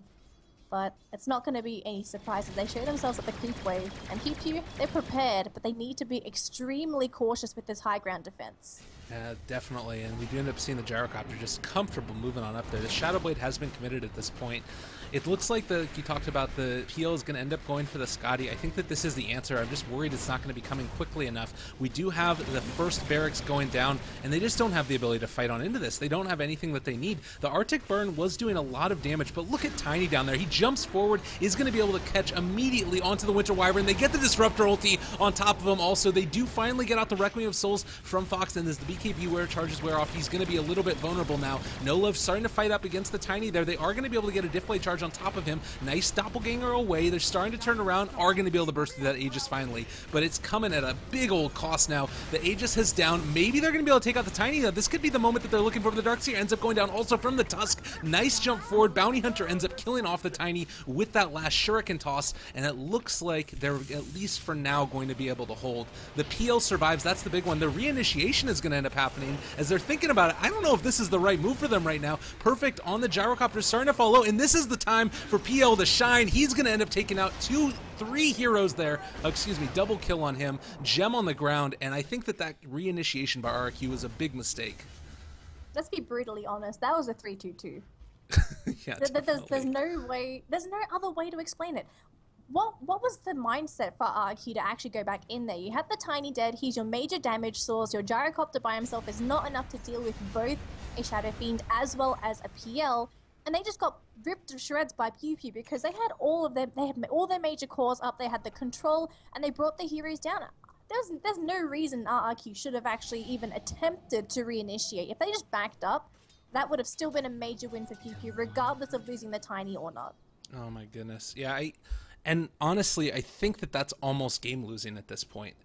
But it's not going to be any surprises. They show themselves at the creep wave, and PewPew, they're prepared, but they need to be extremely cautious with this high ground defense. Yeah, definitely, and we do end up seeing the Gyrocopter just comfortable moving on up there. The Shadow Blade has been committed at this point. It looks like you talked about the PL is going to end up going for the Scotty. I think that this is the answer. I'm just worried it's not going to be coming quickly enough. We do have the first barracks going down, and they just don't have the ability to fight on into this. They don't have anything that they need. The Arctic Burn was doing a lot of damage, but look at Tiny down there. He jumps forward, is going to be able to catch immediately onto the Winter Wyvern. They get the Disruptor ulti on top of him also. They do finally get out the Requiem of Souls from Fox, and as the BKB charges wear off, he's going to be a little bit vulnerable now. No Love starting to fight up against the Tiny there. They are going to be able to get a diff blade charge on top of him. Nice doppelganger away. They're starting to turn around, are going to be able to burst through that Aegis finally, but it's coming at a big old cost now. The Aegis has down. Maybe they're going to be able to take out the Tiny. This could be the moment that they're looking for. The Darkseer ends up going down also from the Tusk. Nice jump forward. Bounty Hunter ends up killing off the Tiny with that last Shuriken toss, and it looks like they're at least for now going to be able to hold. The PL survives. That's the big one. The reinitiation is going to end up happening as they're thinking about it. I don't know if this is the right move for them right now. Perfect on the Gyrocopter, starting to follow, and this is the time for PL to shine. He's going to end up taking out 3 heroes there. Excuse me, double kill on him. Gem on the ground, and I think that reinitiation by RRQ was a big mistake. Let's be brutally honest. That was a 3-2-2. Yeah, there's no other way to explain it. What was the mindset for RRQ to actually go back in there? You had the Tiny dead, he's your major damage source, your Gyrocopter by himself is not enough to deal with both a Shadow Fiend as well as a PL, and they just got ripped to shreds by PewPew because they had all their major cores up, they had the control, and they brought the heroes down. There's no reason RRQ should have actually even attempted to reinitiate. If they just backed up, that would have still been a major win for PewPew, regardless of losing the Tiny or not. Oh my goodness. Yeah, and honestly, I think that that's almost game losing at this point,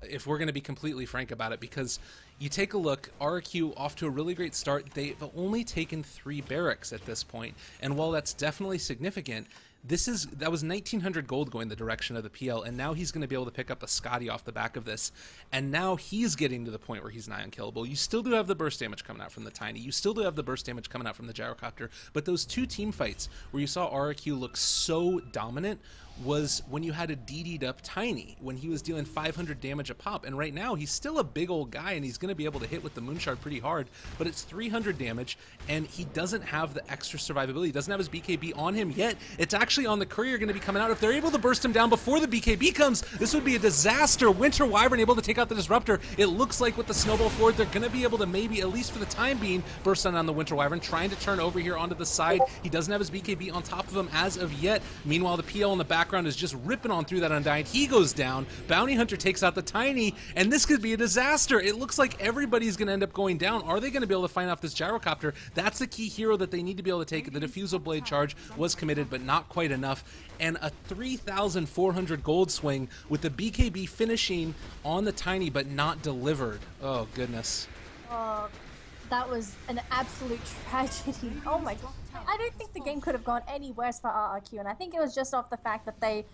if we're going to be completely frank about it, because you take a look, RRQ off to a really great start. They've only taken 3 barracks at this point, and while that's definitely significant, that was 1900 gold going the direction of the PL, and now he's going to be able to pick up a Scotty off the back of this, and now he's getting to the point where he's nigh unkillable. You still do have the burst damage coming out from the Tiny, you still do have the burst damage coming out from the Gyrocopter, but those 2 team fights where you saw RRQ look so dominant was when you had a DD'd up Tiny, when he was dealing 500 damage a pop, and right now he's still a big old guy and he's going to be able to hit with the Moonshard pretty hard, but it's 300 damage and he doesn't have the extra survivability. He doesn't have his BKB on him yet. It's actually on the courier going to be coming out. If they're able to burst him down before the BKB comes, this would be a disaster. Winter Wyvern able to take out the Disruptor. It looks like with the Snowball Forward, they're going to be able to maybe, at least for the time being, burst on the Winter Wyvern, trying to turn over here onto the side. He doesn't have his BKB on top of him as of yet. Meanwhile, the PL in the background is just ripping on through that Undying. He goes down. Bounty Hunter takes out the Tiny, and this could be a disaster. It looks like everybody's going to end up going down. Are they going to be able to find off this Gyrocopter? That's the key hero that they need to be able to take. The Diffusal Blade charge was committed, but not quite enough. And a 3,400 gold swing with the BKB finishing on the Tiny, but not delivered. Oh, goodness. That was an absolute tragedy. Oh my god. I don't think the game could have gone any worse for RRQ, and I think it was just off the fact that they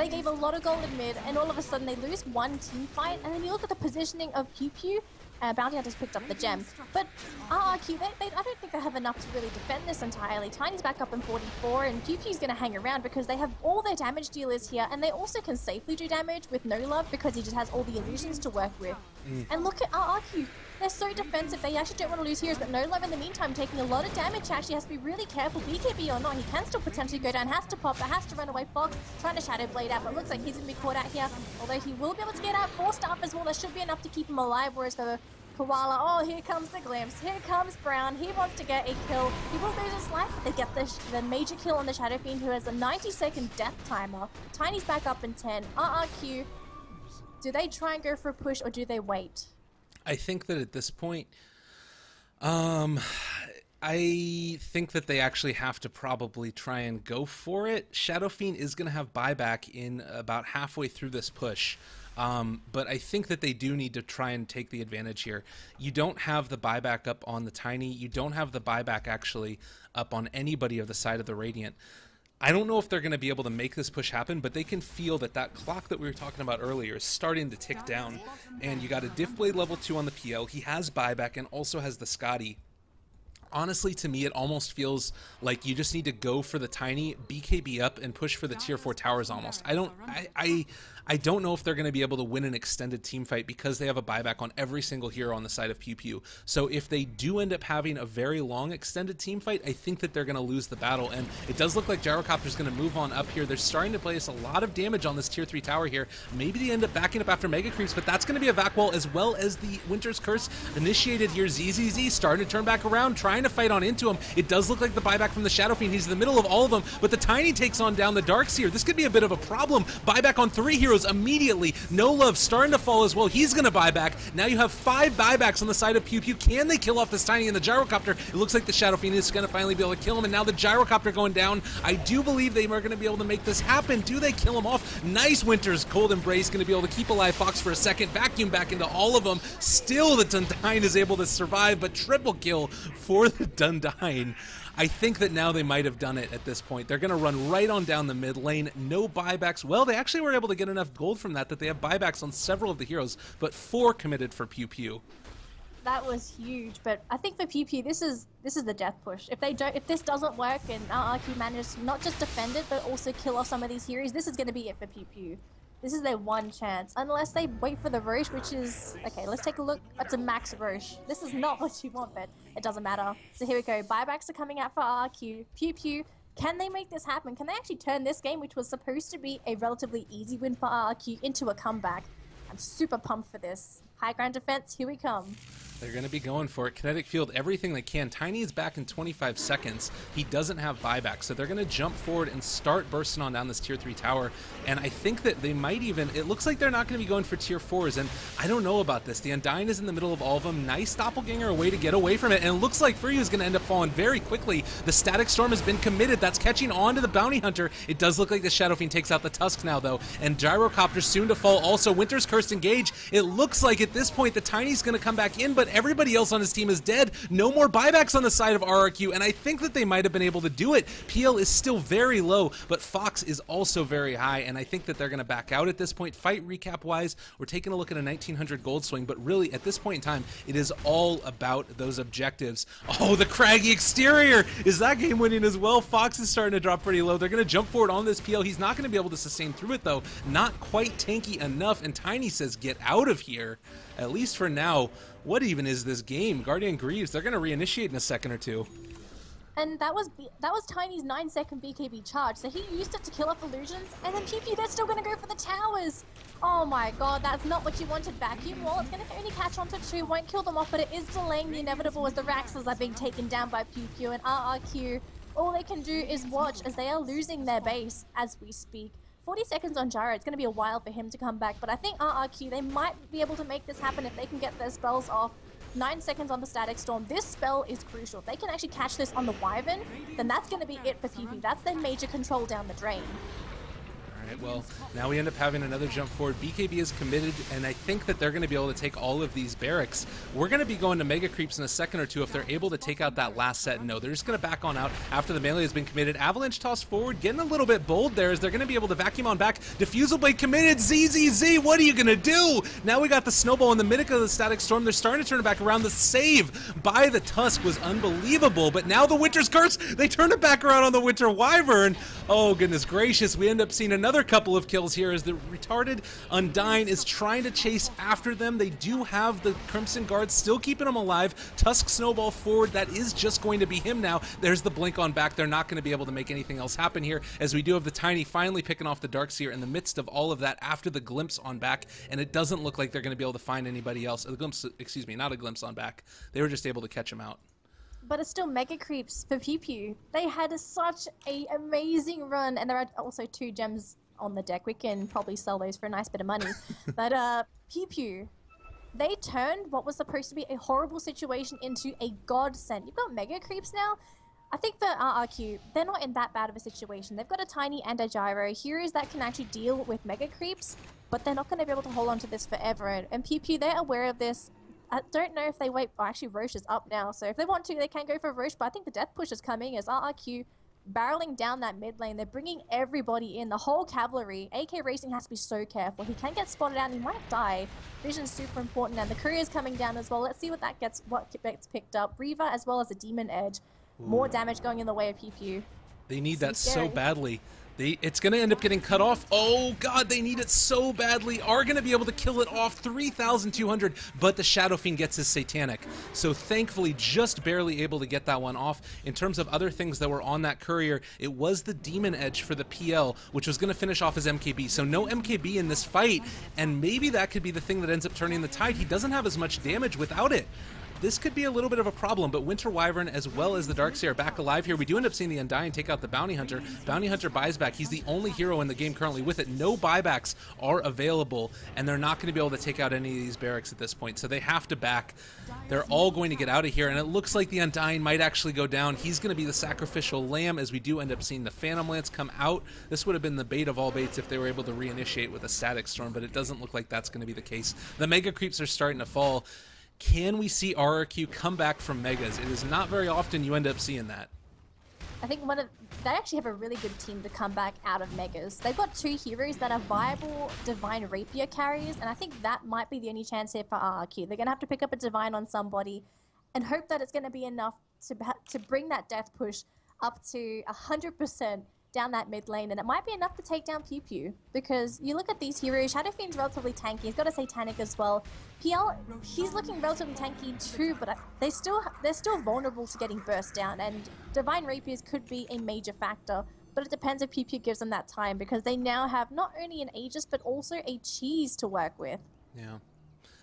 gave a lot of gold in mid, and all of a sudden they lose one team fight, and then you look at the positioning of PewPew, Bounty Hunter's picked up the gem, but RRQ, I don't think they have enough to really defend this entirely. Tiny's back up in 44, and PewPew's going to hang around because they have all their damage dealers here, and they also can safely do damage with no love because he just has all the illusions to work with. And look at RRQ. They're so defensive, they actually don't want to lose heroes, but no love in the meantime, taking a lot of damage. Actually has to be really careful, BKB or not. He can still potentially go down, has to pop, but has to run away. Fox trying to Shadow Blade out, but looks like he's going to be caught out here. Although he will be able to get out 4 staff as well. There should be enough to keep him alive, whereas for Koala, oh, here comes the glimpse. Here comes Brown. He wants to get a kill. He will lose his life, but they get the major kill on the Shadow Fiend, who has a 90-second death timer. Tiny's back up in 10. RRQ, do they try and go for a push, or do they wait? I think that at this point, I think that they actually have to probably try and go for it. Shadow Fiend is going to have buyback in about halfway through this push. But I think that they do need to try and take the advantage here. You don't have the buyback up on the Tiny. You don't have the buyback actually up on anybody of the side of the Radiant. I don't know if they're going to be able to make this push happen, but they can feel that that clock that we were talking about earlier is starting to tick down. And you got a Diff Blade level 2 on the PL. He has buyback and also has the Scotty. Honestly, to me, it almost feels like you just need to go for the Tiny, BKB up, and push for the tier 4 towers almost. I don't know if they're going to be able to win an extended team fight because they have a buyback on every single hero on the side of PewPew. So if they do end up having a very long extended team fight, I think that they're going to lose the battle. And it does look like Gyrocopter's going to move on up here. They're starting to place a lot of damage on this tier 3 tower here. Maybe they end up backing up after Mega Creeps, but that's going to be a vac wall as well as the Winter's Curse initiated here. ZZZ starting to turn back around, trying to fight on into him. It does look like the buyback from the Shadow Fiend. He's in the middle of all of them, but the Tiny takes on down the Darkseer. This could be a bit of a problem. Buyback on 3 heroes immediately. No Love starting to fall as well. He's going to buy back. Now you have 5 buybacks on the side of PewPew. Can they kill off this Tiny and the Gyrocopter? It looks like the Shadow Fiend is going to finally be able to kill him, and now the Gyrocopter going down. I do believe they are going to be able to make this happen. Do they kill him off? Nice Winter's Cold Embrace, going to be able to keep alive Fox for a second. Vacuum back into all of them. Still the Dundine is able to survive, but triple kill for the Dundine. I think that now they might have done it at this point. They're going to run right on down the mid lane. No buybacks. Well, they actually were able to get enough gold from that they have buybacks on several of the heroes, but 4 committed for PewPew. That was huge, but I think for PewPew, this is the death push. If this doesn't work and RRQ manages to not just defend it, but also kill off some of these heroes, this is going to be it for PewPew. This is their one chance, unless they wait for the Roche, which is... Okay, let's take a look. It's a max Roche. This is not what you want, but it doesn't matter. So here we go. Buybacks are coming out for RRQ. PewPew, can they make this happen? Can they actually turn this game, which was supposed to be a relatively easy win for RRQ, into a comeback? I'm super pumped for this. High ground defense, here we come. They're going to be going for it. Kinetic field, everything they can. Tiny is back in 25 seconds. He doesn't have buyback, so they're going to jump forward and start bursting on down this tier 3 tower. And I think that they might even, it looks like they're not going to be going for tier 4s, and I don't know about this. The Undying is in the middle of all of them. Nice doppelganger, a way to get away from it, and it looks like Furyu is going to end up falling very quickly. The Static Storm has been committed. That's catching on to the Bounty Hunter. It does look like the Shadow Fiend takes out the Tusk now, though, and Gyrocopter soon to fall. Also, Winter's Curse engage. It looks like at this point the Tiny's going to come back in, but everybody else on his team is dead. No more buybacks on the side of RRQ, and I think that they might have been able to do it. PL is still very low, but Fox is also very high, and I think that they're going to back out at this point. Fight recap-wise, we're taking a look at a 1900 gold swing, but really, at this point in time, it is all about those objectives. Oh, the craggy exterior! Is that game winning as well? Fox is starting to drop pretty low. They're going to jump forward on this PL. He's not going to be able to sustain through it, though. Not quite tanky enough, and Tiny says, get out of here. At least for now. What even is this game? Guardian Greaves, they're going to reinitiate in a second or two. And that was Tiny's 9-second BKB charge, so he used it to kill off illusions, and then PewPew, they're still going to go for the towers. Oh my god, that's not what you wanted. Vacuum Wall, it's going to only catch onto 2, won't kill them off, but it is delaying the inevitable as the Raxes are being taken down by PewPew, and RRQ, all they can do is watch as they are losing their base as we speak. 40 seconds on Gyro, it's going to be a while for him to come back, but I think RRQ, they might be able to make this happen if they can get their spells off. 9 seconds on the Static Storm. This spell is crucial. If they can actually catch this on the Wyvern, then that's going to be it for PewPew. That's their major control down the drain. Alright, well, now we end up having another jump forward. BKB is committed, and I think that they're going to be able to take all of these barracks. We're going to be going to Mega Creeps in a second or two if they're able to take out that last set. No, they're just going to back on out after the melee has been committed. Avalanche toss forward, getting a little bit bold there as they're going to be able to vacuum on back. Diffusal Blade committed. ZZZ, what are you going to do? Now we got the Snowball in the middle of the Static Storm. They're starting to turn it back around. The save by the Tusk was unbelievable, but now the Winter's Curse, they turn it back around on the Winter Wyvern. Oh, goodness gracious. We end up seeing another couple of kills here as the retarded Undying is trying to chase after them. They do have the Crimson Guards still keeping them alive. Tusk Snowball forward, that is just going to be him now. There's the blink on back. They're not going to be able to make anything else happen here as we do have the Tiny finally picking off the Darkseer in the midst of all of that after the glimpse on back, and it doesn't look like they're going to be able to find anybody else. A glimpse, excuse me, not a glimpse on back. They were just able to catch him out. But it's still Mega Creeps for PewPew. They had such an amazing run, and there are also 2 gems on the deck. We can probably sell those for a nice bit of money. But PewPew, they turned what was supposed to be a horrible situation into a godsend. You've got Mega Creeps now. I think for RRQ, they're not in that bad of a situation. They've got a Tiny and a Gyro, heroes that can actually deal with Mega Creeps, but they're not going to be able to hold on to this forever. And PewPew, they're aware of this. I don't know if they wait. Oh, actually, Roche is up now, so if they want to, they can go for Roche, but I think the Death Push is coming as RRQ barreling down that mid lane. They're bringing everybody in, the whole cavalry. AK Racing has to be so careful. He can get spotted out and he might die. Vision's super important, and the courier's coming down as well. Let's see what gets picked up. Reaver as well as a Demon Edge. More damage going in the way of PewPew. They need that so badly. It's going to end up getting cut off. Oh, God, they need it so badly. Are going to be able to kill it off. 3,200, but the Shadow Fiend gets his Satanic. So thankfully, just barely able to get that one off. In terms of other things that were on that courier, it was the Demon Edge for the PL, which was going to finish off his MKB. So no MKB in this fight, and maybe that could be the thing that ends up turning the tide. He doesn't have as much damage without it. This could be a little bit of a problem, but Winter Wyvern as well as the Darkseer are back alive here. We do end up seeing the Undying take out the Bounty Hunter. Bounty Hunter buys back. He's the only hero in the game currently with it. No buybacks are available, and they're not going to be able to take out any of these barracks at this point, so they have to back. They're all going to get out of here, and it looks like the Undying might actually go down. He's going to be the sacrificial lamb as we do end up seeing the Phantom Lance come out. This would have been the bait of all baits if they were able to reinitiate with a Static Storm, but it doesn't look like that's going to be the case. The Mega Creeps are starting to fall. Can we see RRQ come back from Megas? It is not very often you end up seeing that. I think they actually have a really good team to come back out of Megas. They've got 2 heroes that are viable Divine Rapier carriers, and I think that might be the only chance here for RRQ. They're going to have to pick up a Divine on somebody and hope that it's going to be enough to bring that Death Push up to 100% down that mid lane, and it might be enough to take down PewPew, because you look at these heroes. Shadow Fiend's relatively tanky. He's got a Satanic as well. PL, he's looking relatively tanky too, but they're still vulnerable to getting burst down, and Divine Rapiers could be a major factor, but it depends if PewPew gives them that time, because they now have not only an Aegis but also a cheese to work with. Yeah.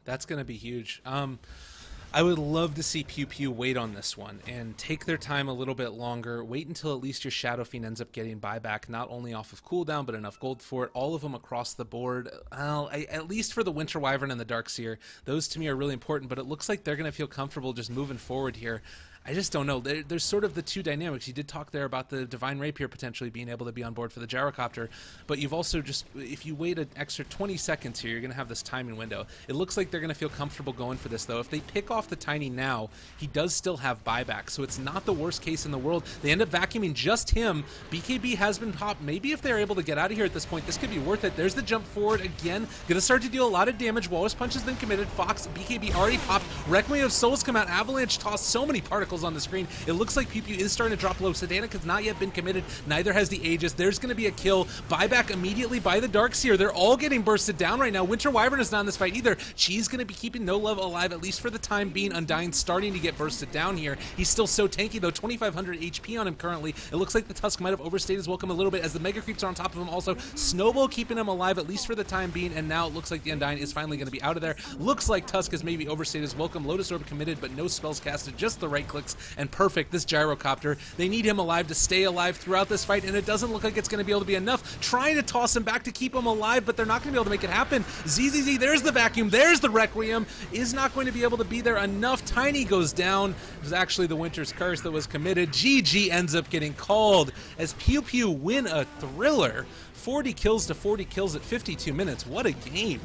That's going to be huge. I would love to see PewPew wait on this one and take their time a little bit longer. Wait until at least your Shadow Fiend ends up getting buyback, not only off of cooldown, but enough gold for it. All of them across the board. Well, at least for the Winter Wyvern and the Darkseer, those to me are really important, but it looks like they're going to feel comfortable just moving forward here. I just don't know. There's sort of the two dynamics. You did talk there about the Divine Rapier potentially being able to be on board for the Gyrocopter, but you've also just, if you wait an extra 20 seconds here, you're going to have this timing window. It looks like they're going to feel comfortable going for this, though. If they pick off the Tiny now, he does still have buyback, so it's not the worst case in the world. They end up vacuuming just him. BKB has been popped. Maybe if they're able to get out of here at this point, this could be worth it. There's the jump forward again. Going to start to deal a lot of damage. Walrus Punch has been committed. Fox, BKB already popped. Requiem of Souls come out. Avalanche toss so many particles on the screen. It looks like PewPew is starting to drop low. Sedanic has not yet been committed. Neither has the Aegis. There's going to be a kill. Buyback immediately by the Darkseer. They're all getting bursted down right now. Winter Wyvern is not in this fight either. Cheese going to be keeping No Love alive, at least for the time being. Undying starting to get bursted down here. He's still so tanky, though. 2,500 HP on him currently. It looks like the Tusk might have overstayed his welcome a little bit as the Mega Creeps are on top of him also. Snowball keeping him alive, at least for the time being, and now it looks like the Undying is finally going to be out of there. Looks like Tusk has maybe overstayed his welcome. Lotus Orb committed, but no spells casted. Just the right clicks, and perfect. This Gyrocopter, they need him alive to stay alive throughout this fight, and it doesn't look like it's going to be able to be enough. Trying to toss him back to keep him alive, but they're not going to be able to make it happen. ZZZ, there's the vacuum, there's the Requiem, is not going to be able to be there enough. Tiny goes down. It was actually the Winter's Curse that was committed. GG ends up getting called as PewPew win a thriller. 40 kills to 40 kills at 52 minutes. What a game.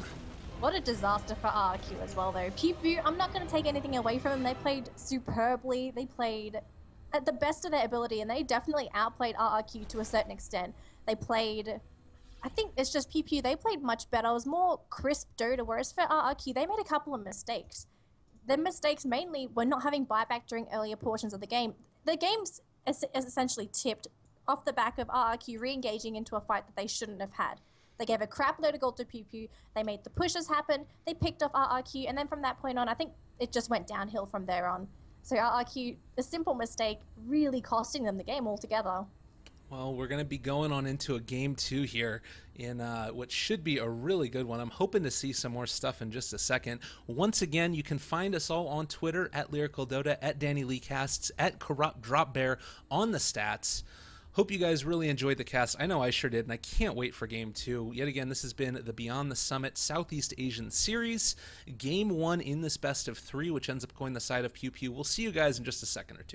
What a disaster for RRQ as well, though. PewPew, I'm not going to take anything away from them. They played superbly. They played at the best of their ability, and they definitely outplayed RRQ to a certain extent. They played, I think it's just PewPew, they played much better. It was more crisp Dota, whereas for RRQ, they made a couple of mistakes. Their mistakes mainly were not having buyback during earlier portions of the game. The game's essentially tipped off the back of RRQ re-engaging into a fight that they shouldn't have had. They gave a crap load of gold to PewPew, they made the pushes happen, they picked off RRQ, and then from that point on, I think it just went downhill from there on. So RRQ, a simple mistake, really costing them the game altogether. Well, we're going to be going on into a game 2 here in what should be a really good one. I'm hoping to see some more stuff in just a second. Once again, you can find us all on Twitter at Lyrical Dota, at Danny Lee Casts, at Corrupt Drop Bear on the stats. Hope you guys really enjoyed the cast. I know I sure did, and I can't wait for Game 2. Yet again, this has been the Beyond the Summit Southeast Asian Series. Game 1 in this best of 3, which ends up going the side of PewPew. We'll see you guys in just a second or two.